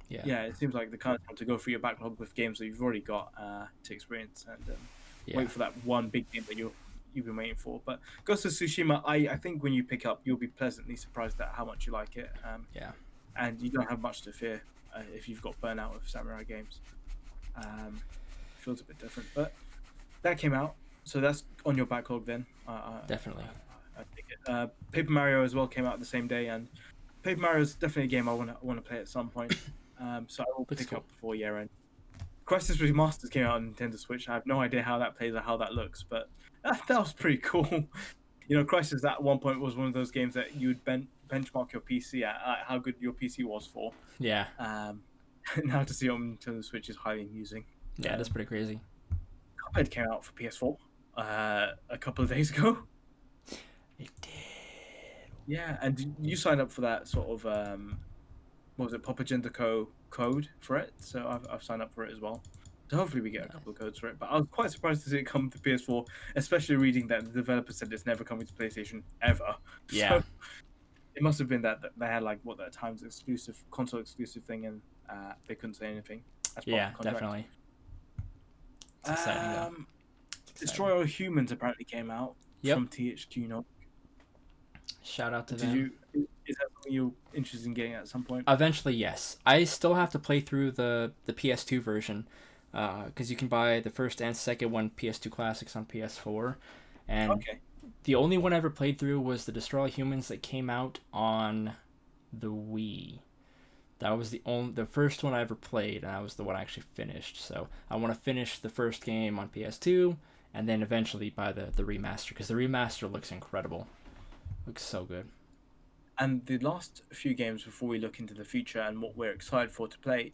Yeah. yeah, it seems like the kind of time to go through your backlog with games that you've already got to experience and Yeah. wait for that one big game that you've been waiting for. But Ghost of Tsushima, I think when you pick up, you'll be pleasantly surprised at how much you like it. Yeah. And you don't have much to fear if you've got burnout with samurai games. Feels a bit different, but that came out, so that's on your backlog then. Definitely. I think it. Paper Mario as well came out the same day, and Paper Mario is definitely a game I want to play at some point. So I will Looks pick cool. up before year end. Crisis Remastered came out on Nintendo Switch. I have no idea how that plays or how that looks, but that was pretty cool. You know, Crisis at one point was one of those games that you would benchmark your PC at how good your PC was for. Yeah. Now to see it on Nintendo Switch is highly amusing. Yeah, that's pretty crazy. Cuphead came out for PS4 a couple of days ago. It did. Yeah, and you signed up for that sort of what was it, Popagentico code for it? So I've signed up for it as well. So hopefully we get a couple of codes for it. But I was quite surprised to see it come to PS4, especially reading that the developer said it's never coming to PlayStation ever. Yeah. So it must have been that they had like what that times exclusive console exclusive thing, and they couldn't say anything. As part Yeah, of the contract. definitely. It's exciting though. It's exciting. Destroy All Humans apparently came out from THQ Nordic. Shout out to them. Is that something you're interested in getting at some point? Eventually, yes. I still have to play through the PS2 version, because you can buy the first and second one PS2 classics on PS4, and the only one I ever played through was the Destroy All Humans that came out on the Wii. That was the first one I ever played, and that was the one I actually finished. So I want to finish the first game on PS2, and then eventually buy the remaster, because the remaster looks incredible. Looks so good. And the last few games before we look into the future and what we're excited for to play,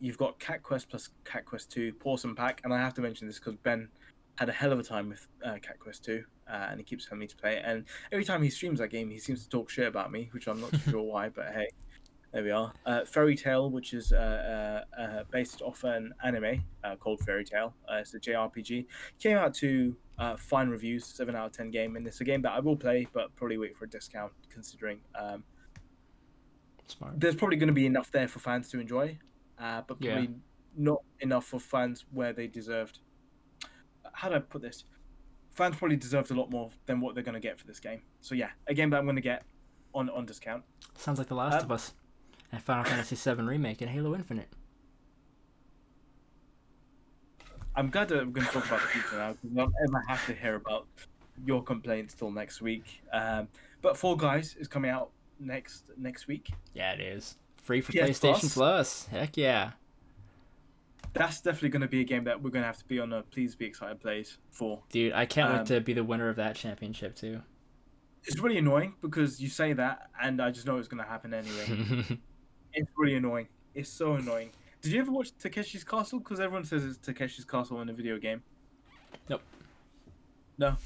you've got Cat Quest plus Cat Quest 2, Pawsome Pack, and I have to mention this because Ben had a hell of a time with Cat Quest 2, and he keeps telling me to play it. And every time he streams that game, he seems to talk shit about me, which I'm not sure why, but hey, there we are. Fairy Tail, which is based off an anime called Fairy Tail. It's a JRPG. Came out to fine reviews, 7 out of 10 game, and it's a game that I will play, but probably wait for a discount, considering there's probably going to be enough there for fans to enjoy, but probably not enough for fans where they deserved. How do I put this? Fans probably deserved a lot more than what they're going to get for this game. So yeah, a game that I'm going to get on discount. Sounds like The Last of Us and Final Fantasy VII Remake and Halo Infinite. I'm glad that we're going to talk about the future now, because I don't ever have to hear about your complaints till next week. But Fall Guys is coming out next week. Yeah, it is. Free for PS PlayStation Plus. Heck yeah. That's definitely going to be a game that we're going to have to be on a Please Be Excited plays for. Dude, I can't wait to be the winner of that championship, too. It's really annoying, because you say that, and I just know it's going to happen anyway. It's really annoying. It's so annoying. Did you ever watch Takeshi's Castle? Because everyone says it's Takeshi's Castle in a video game. Nope. No.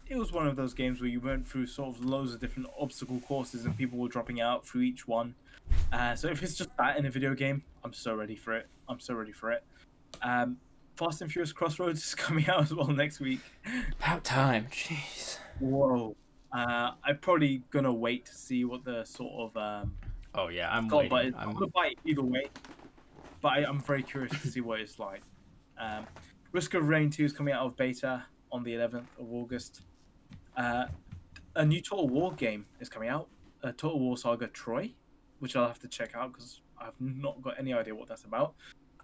It was one of those games where you went through sort of loads of different obstacle courses and people were dropping out through each one. So if it's just that in a video game, I'm so ready for it. Fast and Furious Crossroads is coming out as well next week. About time. Jeez. Whoa. I'm probably going to wait to see what the sort of... oh, yeah, I'm waiting. I'm going to buy it either way. But I'm very curious to see what it's like. Risk of Rain 2 is coming out of beta on the 11th of August. A new Total War game is coming out. Total War Saga Troy, which I'll have to check out because I've not got any idea what that's about.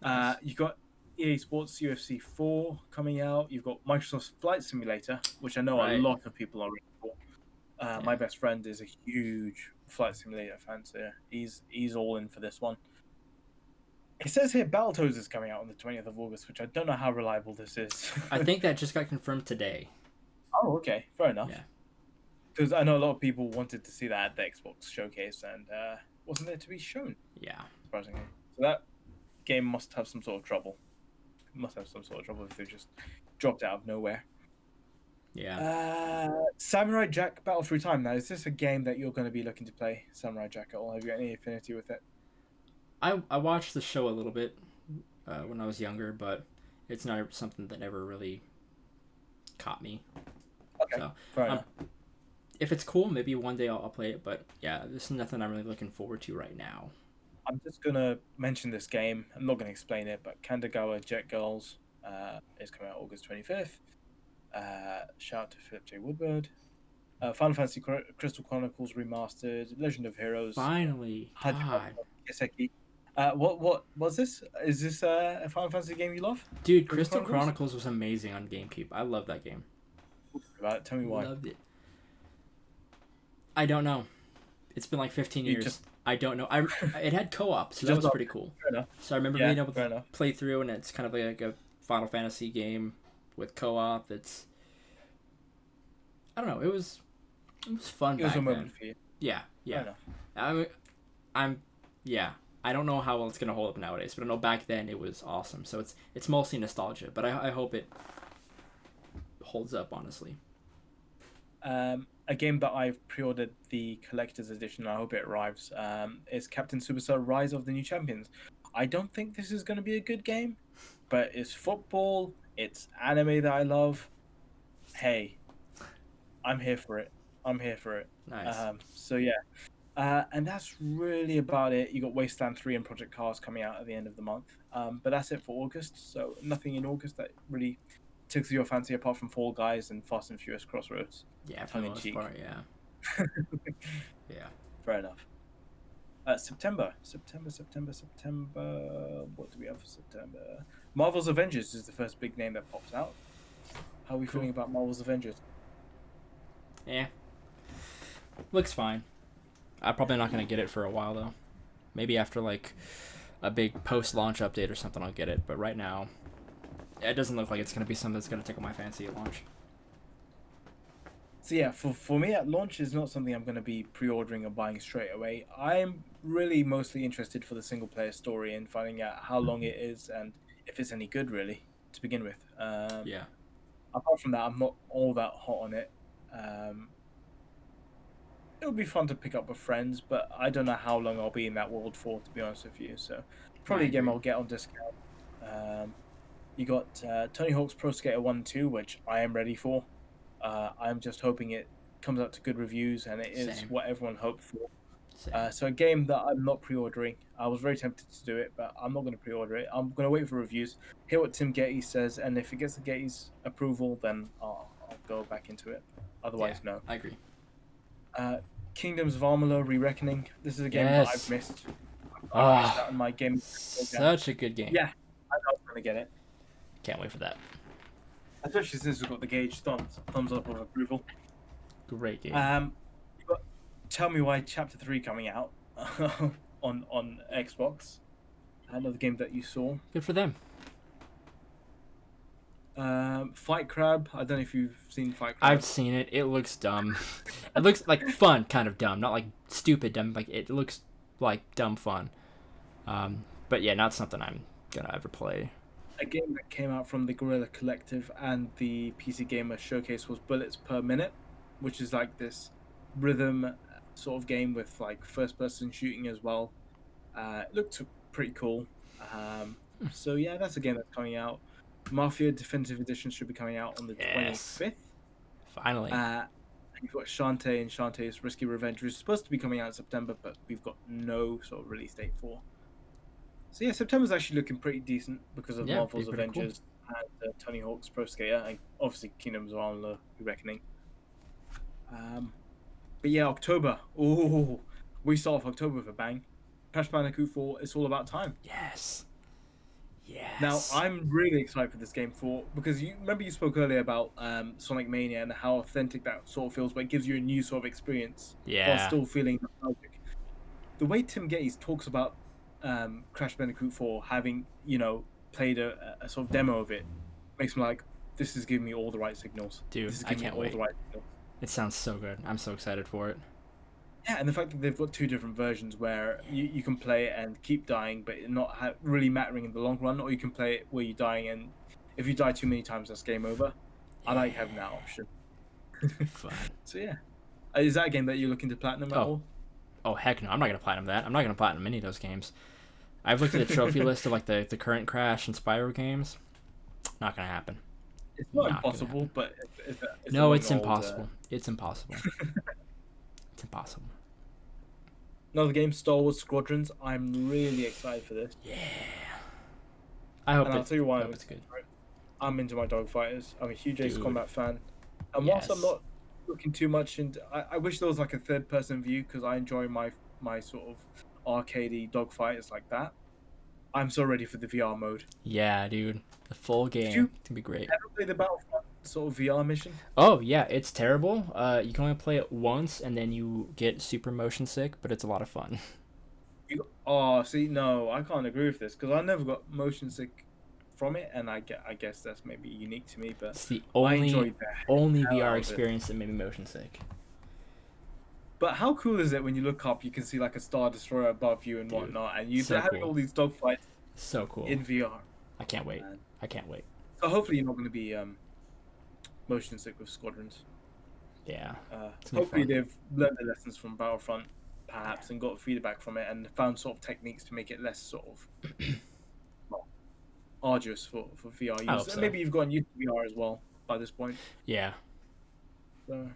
Nice. You've got EA Sports UFC 4 coming out. You've got Microsoft's Flight Simulator, which I know a lot of people are ready for. My best friend is a huge Flight Simulator fan, so he's all in for this one. It says here Battletoads is coming out on the 20th of August, which I don't know how reliable this is. I think that just got confirmed today. Oh, okay. Fair enough. Yeah. Because I know a lot of people wanted to see that at the Xbox showcase and wasn't there to be shown. Yeah. Surprisingly. So that game must have some sort of trouble. If they just dropped out of nowhere. Yeah. Samurai Jack Battle Through Time. Now, is this a game that you're going to be looking to play, Samurai Jack, at all? Have you got any affinity with it? I watched the show a little bit. when I was younger, but it's not something that never really caught me. Okay, So fair um, enough. if it's cool, maybe one day I'll play it. But yeah, this is nothing I'm really looking forward to right now. I'm just gonna mention this game. I'm not gonna explain it, but Kandagawa Jet Girls is coming out August 25th. Shout out to Philip J. Woodward. Final Fantasy Crystal Chronicles Remastered, Legend of Heroes, Finally, Hajime God, no Kiseki. What was this? Is this a Final Fantasy game you love? dude, Crystal Crystal Chronicles? Chronicles was amazing on GameCube. I love that game. About it. Tell me why. Loved it. I don't know. It's been like 15 You years. just I don't know. It had co-op, so you that just was love pretty it. cool. Fair enough. So I remember Yeah, being able to fair enough. play through, and it's kind of like a Final Fantasy game with co-op. That's I don't know. It was fun It was a back moment then. for you. Yeah, Fair yeah. enough. I'm, I'm, yeah. I don't know how well it's gonna hold up nowadays, but I know back then it was awesome. So it's mostly nostalgia, but I hope it holds up. Honestly, A game that I've pre-ordered the collector's edition. I hope it arrives. Is Captain Tsubasa: Rise of the New Champions. I don't think this is going to be a good game, but it's football. It's anime that I love. Hey, I'm here for it. I'm here for it. nice. So yeah, and that's really about it. You got Wasteland 3 and Project Cars coming out at the end of the month. But that's it for August. So nothing in August that really tickles your fancy apart from Fall Guys and Fast and Furious Crossroads. Yeah, for the Tongue in most cheek. part, yeah, yeah. Fair enough. September. What do we have for September? Marvel's Avengers is the first big name that pops out. How are we Cool. feeling about Marvel's Avengers? Yeah, looks fine. I'm probably not gonna get it for a while though. Maybe after like a big post-launch update or something, I'll get it. But right now, it doesn't look like it's gonna be something that's gonna tickle my fancy at launch. So yeah, for me at launch is not something I'm going to be pre-ordering or buying straight away. I'm really mostly interested for the single player story and finding out how long it is and if it's any good really to begin with. Yeah, Apart from that, I'm not all that hot on it. Um, it would be fun to pick up with friends, but I don't know how long I'll be in that world for, to be honest with you. So I probably a game agree. I'll get on discount. Um, you got Tony Hawk's Pro Skater 1 and 2, which I am ready for. I'm just hoping it comes out to good reviews and it is Same, what everyone hoped for. same. So a game that I'm not pre-ordering. I was very tempted to do it, but I'm not going to pre-order it. I'm going to wait for reviews, hear what Tim Getty says, and if it gets the Getty's approval, then I'll go back into it. Yeah, Otherwise, no. I agree. Uh, Kingdoms of Amalur: Re-Reckoning. This is a game that I've Yes. missed. I missed Ah, out on my game program. such a good game. Yeah, I know I'm going to get it. Can't wait for that. Especially since we've got the Gage thumbs up of approval. Great game. You got Tell Me Why Chapter 3 coming out on Xbox. Another game that you saw. Good for them. Fight Crab. I don't know if you've seen Fight I've Crab. seen it. It looks dumb. It looks like fun, kind of dumb, not like stupid dumb. Like it looks like dumb fun. But yeah, not something I'm gonna ever play. A game that came out from the Guerrilla Collective and the PC Gamer Showcase was Bullets Per Minute, which is like this rhythm sort of game with like first person shooting as well. It looked pretty cool. So yeah, that's a game that's coming out. Mafia Definitive Edition should be coming out on the Yes, 25th. finally. And you've got Shantae and Shantae's Risky Revenge, which is supposed to be coming out in September, but we've got no sort of release date for. So yeah, September's actually looking pretty decent because of Yeah, be Marvel's pretty cool. Avengers and Tony Hawk's Pro Skater, and obviously Kingdoms of Amalur: Reckoning. Um, but yeah, October. Oh, we start off October with a bang. Crash Bandicoot 4. It's all about time. Yes. Now, Yes. I'm really excited for this game because you remember you spoke earlier about Sonic Mania and how authentic that sort of feels, but it gives you a new sort of experience while Yeah. still feeling nostalgic. The way Tim Gates talks about Crash Bandicoot 4 having, played a sort of demo of it makes me like, this is giving me all the right signals. Dude, This is I giving me can't all wait. the right signals. It sounds so good. I'm so excited for it. Yeah, and the fact that they've got two different versions where you can play it and keep dying, but it not really mattering in the long run, or you can play it where you're dying and if you die too many times, that's game over. I like having that option. Fun. So yeah, is that a game that you're looking to platinum at Oh, all? oh heck no! I'm not gonna platinum that. I'm not gonna platinum any of those games. I've looked at the trophy list of like the current Crash and Spyro games. Not gonna happen. It's not Not gonna impossible, happen. but it's a No, long it's old. impossible. It's impossible. It's impossible. Another game, Star Wars Squadrons. I'm really excited for this, Yeah. I hope and I'll tell you why. it's good. I'm into my dogfighters. I'm a huge Ace Dude. Combat fan, and whilst I'm Yes. not looking too much into, I wish there was like a third person view because I enjoy my sort of arcadey dogfighters like that. I'm so ready for the VR mode. Yeah, dude. The full Did game. you It's gonna be great. ever play the Battlefront sort of VR mission? Oh yeah, it's terrible. You can only play it once and then you get super motion sick, but it's a lot of fun. Oh, see, no, I can't agree with this because I never got motion sick from it, and I guess that's maybe unique to me, but It's the I only enjoyed only hell out VR of it. experience that made me motion sick. But how cool is it when you look up, you can see like a Star Destroyer above you and Dude, whatnot, and you're so having cool. all these dogfights So cool. in VR. I can't wait. Man. I can't wait. So hopefully you're not going to be motion sick with Squadrons. Yeah. It's gonna be Hopefully fun. they've learned the lessons from Battlefront, perhaps, and got feedback from it, and found sort of techniques to make it less sort of well, arduous for VR I hope use. so. Maybe you've gotten used to VR as well by this point. Yeah. So,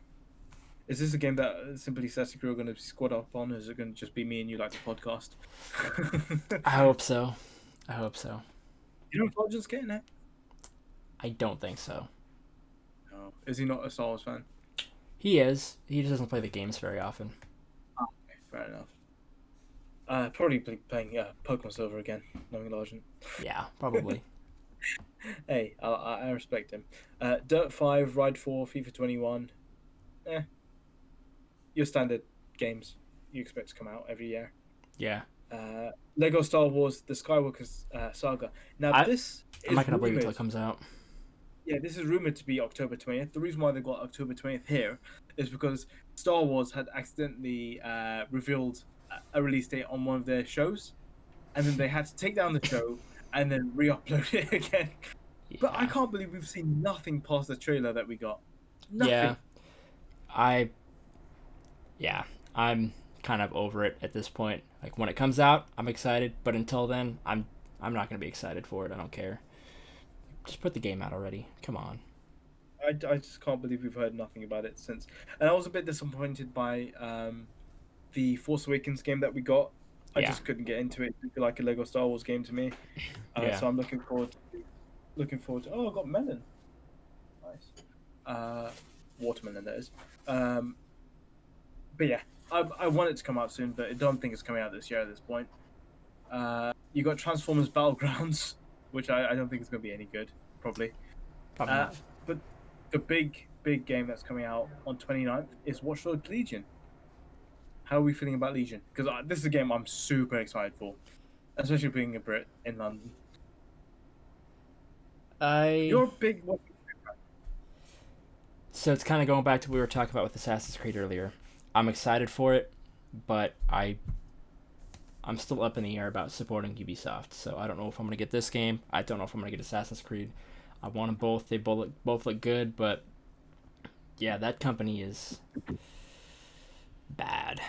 is this a game that simply Sassy Crew are going to squad up on, or is it going to just be me and you like the podcast? I hope so. I hope so. You know Roger's getting it? I don't think so. No. Is he not a Star Wars fan? He is. He just doesn't play the games very often. Okay, fair enough. Probably playing Pokemon Silver again, knowing Largent. Yeah, probably. Hey, I respect him. Dirt 5, Ride 4, FIFA 21. Your standard games you expect to come out every year. Yeah. Lego Star Wars: The Skywalker Saga. Now this is I'm not gonna believe it rumored. until it comes out. Yeah, this is rumored to be October 20th. The reason why they got October 20th here is because Star Wars had accidentally revealed a release date on one of their shows, and then they had to take down the show and then re-upload it again. Yeah. But I can't believe we've seen nothing past the trailer that we got. Nothing. Yeah. I'm kind of over it at this point. Like when it comes out, I'm excited, but until then, I'm not gonna be excited for it. I don't care. Just put the game out already. Come on. I just can't believe we've heard nothing about it since. And I was a bit disappointed by the Force Awakens game that we got. I Yeah. just couldn't get into it. It didn't feel like a Lego Star Wars game to me. Yeah. So I'm looking forward to. Oh, I got melon. Nice. Watermelon that is. But yeah, I want it to come out soon, but I don't think it's coming out this year at this point. You got Transformers Battlegrounds, which I don't think is going to be any good, probably. Probably not. But the big game that's coming out on 29th is Watch Dogs Legion. How are we feeling about Legion? Because this is a game I'm super excited for, especially being a Brit in London. You're a big. So it's kind of going back to what we were talking about with Assassin's Creed earlier. I'm excited for it, but I'm still up in the air about supporting Ubisoft. So I don't know if I'm gonna get this game. I don't know if I'm gonna get Assassin's Creed. I want them both. They both look good, but yeah, that company is bad.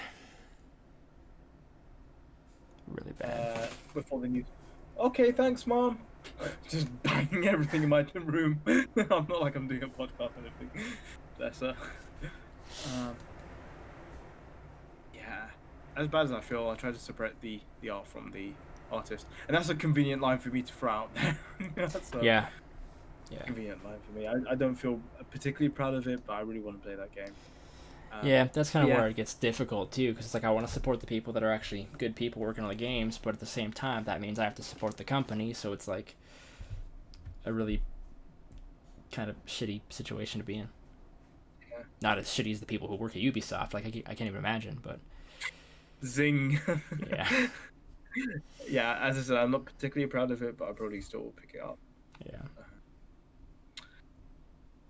Really bad. Before the news. Okay, thanks, Mom. Just banging everything in my room. I'm not like I'm doing a podcast or anything. Bless her. Yeah. As bad as I feel, I try to separate the art from the artist, and that's a convenient line for me to throw out there. That's a Yeah. convenient line for me. I don't feel particularly proud of it, but I really want to play that game. Yeah, that's kind of yeah. where it gets difficult too, because it's like I want to support the people that are actually good people working on the games, but at the same time, that means I have to support the company, so it's like a really kind of shitty situation to be in. Yeah. Not as shitty as the people who work at Ubisoft. Like I can't even imagine, but Zing. yeah, Yeah, as I said, I'm not particularly proud of it, but I probably still will pick it up. yeah.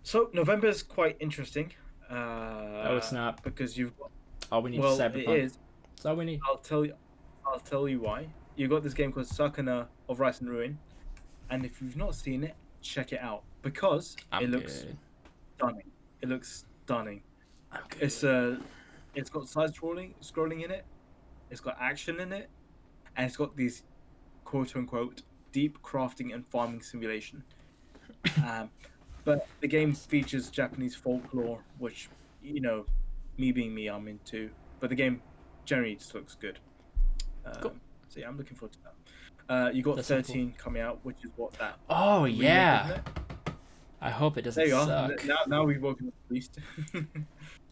So November is quite interesting. No, it's not. Because you've got. All we need Well, is Cyberpunk. it is. That's all we need. I'll tell you why. You got this game called Sakana of Rice and Ruin, and if you've not seen it, check it out because it looks good. stunning. It looks stunning. I'm good. It's got side scrolling in it. It's got action in it, and it's got these quote unquote deep crafting and farming simulation. Um, but the game features Japanese folklore, which, me being me, I'm into. But the game generally just looks good. Cool. So yeah, I'm looking forward to that. You got That sounds cool. 13 coming out, which is what that Oh remake, isn't yeah. it? I hope it There doesn't you are. suck. Now we've woken up at least.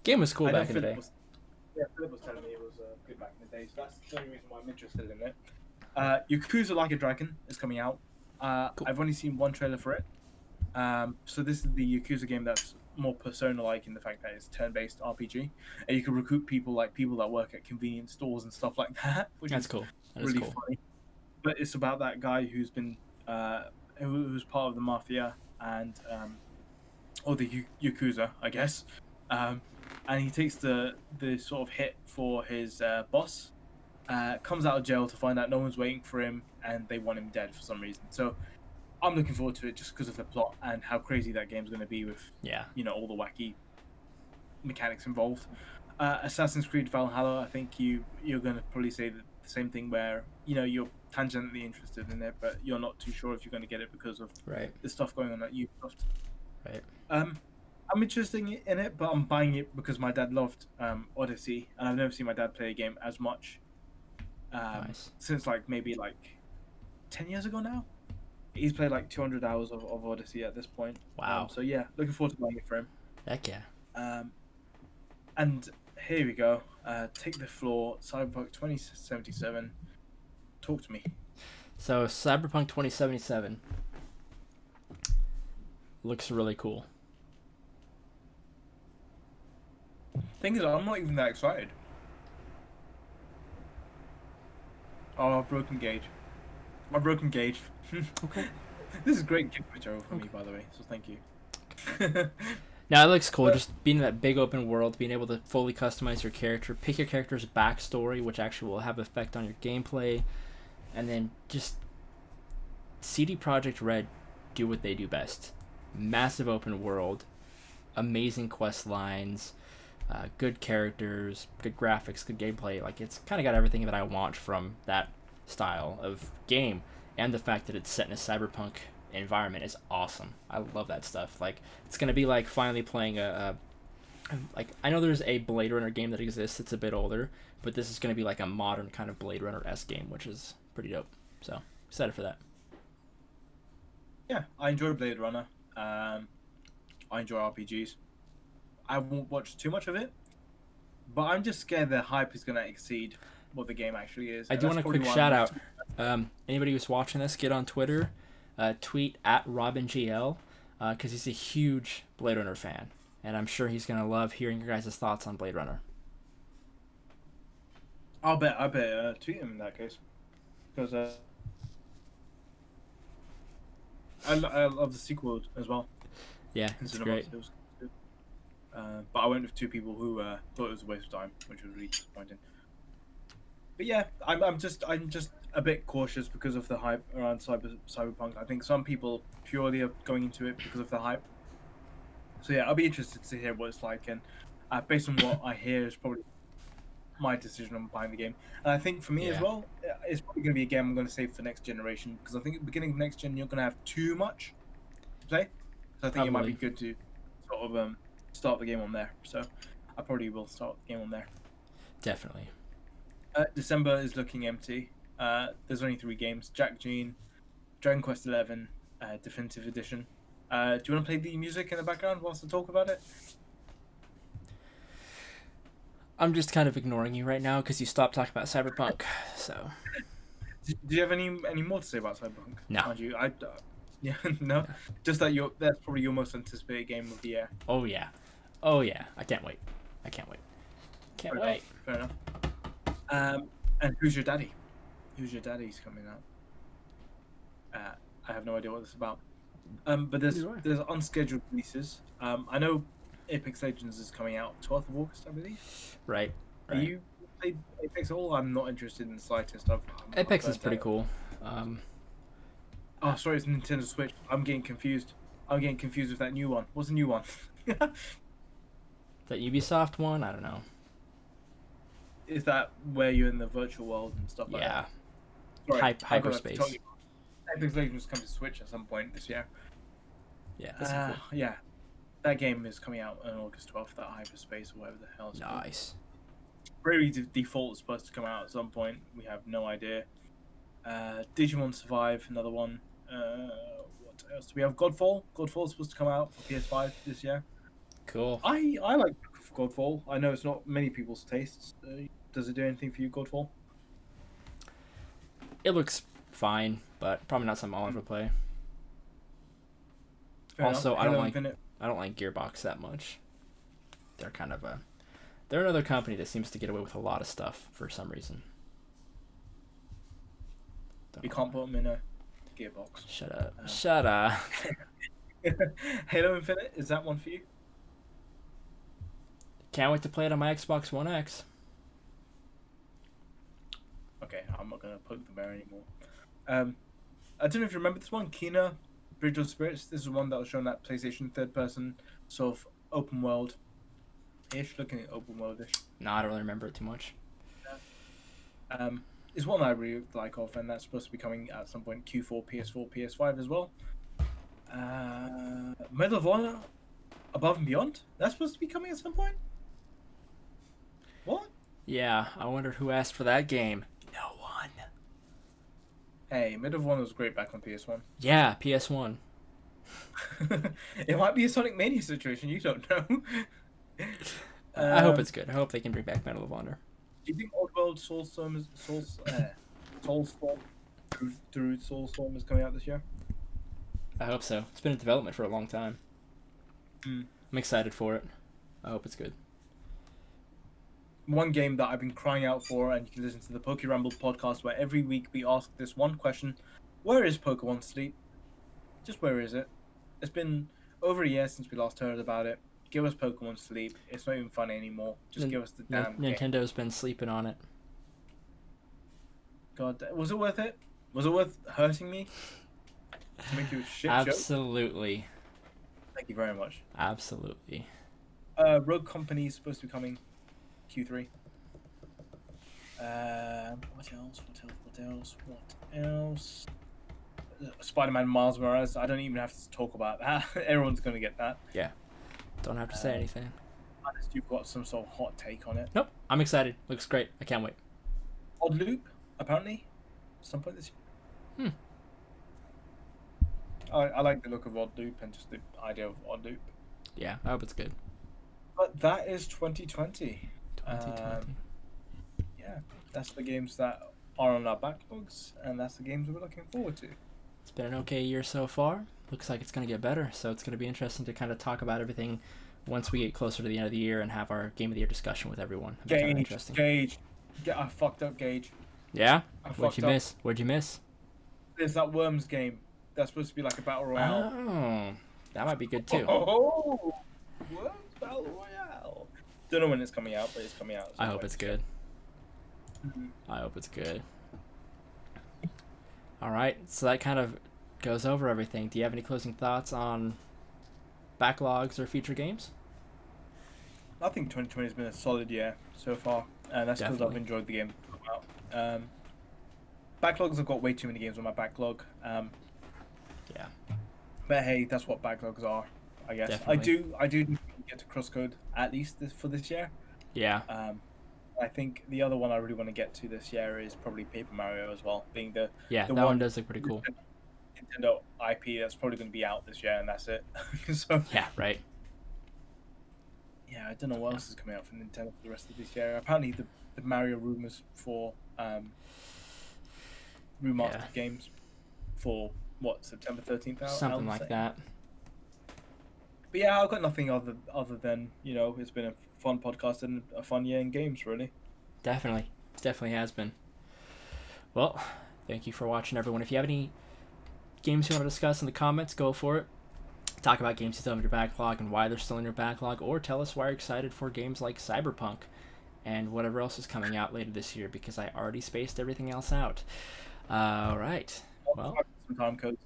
Game was cool I know back in the Philip day. was, Philip was telling me it was good back in the day, so that's the only reason why I'm interested in it. Yakuza Like a Dragon is coming out. Cool. I've only seen one trailer for it. So this is the Yakuza game that's more Persona-like in the fact that it's turn-based RPG, and you can recruit people that work at convenience stores and stuff like that, which That's is cool. That is really cool. funny. But it's about that guy who's been who's part of the mafia and or the Yakuza, I guess. And he takes the sort of hit for his boss. Comes out of jail to find out no one's waiting for him, and they want him dead for some reason. So I'm looking forward to it just because of the plot and how crazy that game's going to be with Yeah. all the wacky mechanics involved. Assassin's Creed Valhalla, I think you're going to probably say the same thing where you're tangentially interested in it, but you're not too sure if you're going to get it because of Right. the stuff going on at Ubisoft. Right. I'm interested in it, but I'm buying it because my dad loved Odyssey, and I've never seen my dad play a game as much Nice. since maybe 10 years ago now. He's played 200 hours of Odyssey at this point. Wow. So yeah, looking forward to buying it for him. Heck yeah. And here we go. Take the floor. Cyberpunk 2077. Talk to me. So Cyberpunk 2077 looks really cool. Thing is, I'm not even that excited. Oh, I've broken Gage. My broken Gage. Okay. This is great gift material for me, by the way. So thank you. Now it looks cool, just being in that big open world, being able to fully customize your character, pick your character's backstory, which actually will have effect on your gameplay, and then just CD Projekt Red do what they do best. Massive open world, amazing quest lines, good characters, good graphics, good gameplay. It's kind of got everything that I want from that style of game, and the fact that it's set in a cyberpunk environment is awesome. I love that stuff. It's gonna be finally playing a I know there's a Blade Runner game that exists. It's a bit older, but this is gonna be a modern kind of Blade Runner-esque game, which is pretty dope. So excited for that. Yeah, I enjoy Blade Runner. I enjoy RPGs. I won't watch too much of it, but I'm just scared the hype is gonna exceed what the game actually is. I do want a quick shout out. Anybody who's watching this, get on Twitter, tweet at RobinGL, because he's a huge Blade Runner fan, and I'm sure he's gonna love hearing your guys' thoughts on Blade Runner. I bet tweet him in that case, because I love the sequel as well. Yeah, it's great. It was good. But I went with two people who thought it was a waste of time, which was really disappointing. But yeah, I'm just a bit cautious because of the hype around Cyberpunk. I think some people purely are going into it because of the hype. So yeah, I'll be interested to hear what it's like, and based on what I hear, is probably my decision on buying the game. And I think for me as well, it's probably going to be a game I'm going to save for next generation, because I think at the beginning of next gen you're going to have too much to play. So I think it might be good to sort of start the game on there. So I probably will start the game on there. Definitely. December is looking empty. There's only 3 games: Jack Gene, Dragon Quest XI, Definitive Edition. Do you want to play the music in the background whilst I talk about it? I'm just kind of ignoring you right now because you stopped talking about Cyberpunk. So. Do you have any more to say about Cyberpunk? No. Yeah, no. Yeah. Just that that's probably your most anticipated game of the year. Oh yeah, I can't wait. Can't wait. Fair enough. And Who's Your Daddy? Who's Your Daddy's coming out. I have no idea what this is about. But there's unscheduled releases. I know Apex Legends is coming out 12th of August, I believe. Right. Are you played Apex at all? I'm not interested in the slightest stuff. Apex is pretty cool. Oh, sorry, it's Nintendo Switch. I'm getting confused with that new one. What's the new one? That Ubisoft one? I don't know. Is that where you're in the virtual world and stuff like that? Sorry, I got that Hyperspace. totally. Apex Legends comes to Switch at some point this year. Yeah, that's cool. Yeah, that game is coming out on August 12th. That Hyperspace or whatever the hell it's called. Nice. Really, default is supposed to come out at some point. We have no idea. Digimon Survive, another one. What else? Do we have Godfall? Godfall is supposed to come out for PS5 this year. Cool. I like Godfall. I know it's not many people's tastes. Does it do anything for you, Godfall? It looks fine, but probably not something I'll ever play. Fair Also, enough. I don't Halo like Infinite. Gearbox that much. They're kind of they're another company that seems to get away with a lot of stuff for some reason. You can't put them in a Gearbox. Shut up. Shut up. Halo Infinite, is that one for you? Can't wait to play it on my Xbox One X. Okay, I'm not gonna poke the bear anymore. I don't know if you remember this one, Kena, Bridge of Spirits. This is one that was shown at PlayStation third person, sort of open world ish, looking at open world ish. No, I don't really remember it too much. Is one I really like of, and that's supposed to be coming at some point Q4, PS4, PS5 as well. Medal of Honor, Above and Beyond. That's supposed to be coming at some point. What? Yeah, I wondered who asked for that game. No one. Hey, Medal of Honor was great back on PS1. Yeah, PS1. It might be a Sonic Mania situation. You don't know. I hope it's good. I hope they can bring back Medal of Honor. Do you think Oddworld Soulstorm through Soulstorm is coming out this year? I hope so. It's been in development for a long time. Mm. I'm excited for it. I hope it's good. One game that I've been crying out for, and you can listen to the Poke Ramble podcast, where every week we ask this one question: where is Pokemon Sleep? Just where is it? It's been over a year since we last heard about it. Give us Pokemon Sleep. It's not even funny anymore. Just give us the damn game. Nintendo's been sleeping on it. God, was it worth it? Was it worth hurting me to make you a shit joke? Absolutely. Thank you very much. Absolutely. Rogue Company is supposed to be coming Q3. What else? Spider-Man Miles Morales. I don't even have to talk about that. Everyone's gonna get that. Yeah. Don't have to say anything. Unless you've got some sort of hot take on it. Nope. I'm excited. Looks great. I can't wait. Odd Loop, apparently, at some point this year. I like the look of Odd Loop and just the idea of Odd Loop. Yeah, I hope it's good. But that is 2020. 2020. Yeah, that's the games that are on our backlogs, and that's the games we're looking forward to. It's been an okay year so far. Looks like it's going to get better, so it's going to be interesting to kind of talk about everything once we get closer to the end of the year and have our Game of the Year discussion with everyone. Gage. Yeah, I fucked up, Gage. Yeah? I What'd you miss? What'd you miss? There's that Worms game. That's supposed to be like a Battle Royale. Oh, that might be good too. Oh, Worms Battle Royale. Don't know when it's coming out, but it's coming out. I hope it's good. Mm-hmm. I hope it's good. All right, so that kind of goes over everything. Do you have any closing thoughts on backlogs or future games? I think 2020 has been a solid year so far, and that's because I've Definitely. enjoyed the game. Backlogs, I've got way too many games on my backlog. Yeah. But hey, that's what backlogs are, I guess. Definitely. I do need to get to Crosscode at least for this year. Yeah. I think the other one I really want to get to this year is probably Paper Mario as well, being the Yeah, the that one does look pretty cool. Nintendo IP that's probably going to be out this year, and that's it. So Yeah, right. yeah, I don't know what else is coming out for Nintendo for the rest of this year. Apparently, the Mario rumors for remastered games for what, September 13th out? Something like that. But yeah, I've got nothing other than, you know, it's been a fun podcast and a fun year in games, really. Definitely. Definitely has been. Well, thank you for watching, everyone. If you have any games you want to discuss in the comments, go for it. Talk about games you still have in your backlog and why they're still in your backlog, or tell us why you're excited for games like Cyberpunk and whatever else is coming out later this year, because I already spaced everything else out. All right. Well, some time codes.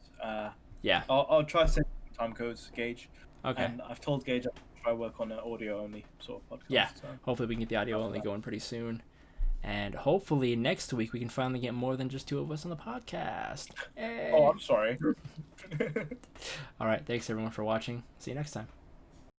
yeah. I'll try to send some time codes, Gage. Okay. And I've told Gage I'll try work on an audio only sort of podcast. Yeah. So. Hopefully we can get the audio only going pretty soon. And hopefully next week we can finally get more than just two of us on the podcast. Oh, Hey. I'm sorry. All right, thanks everyone for watching. See you next time.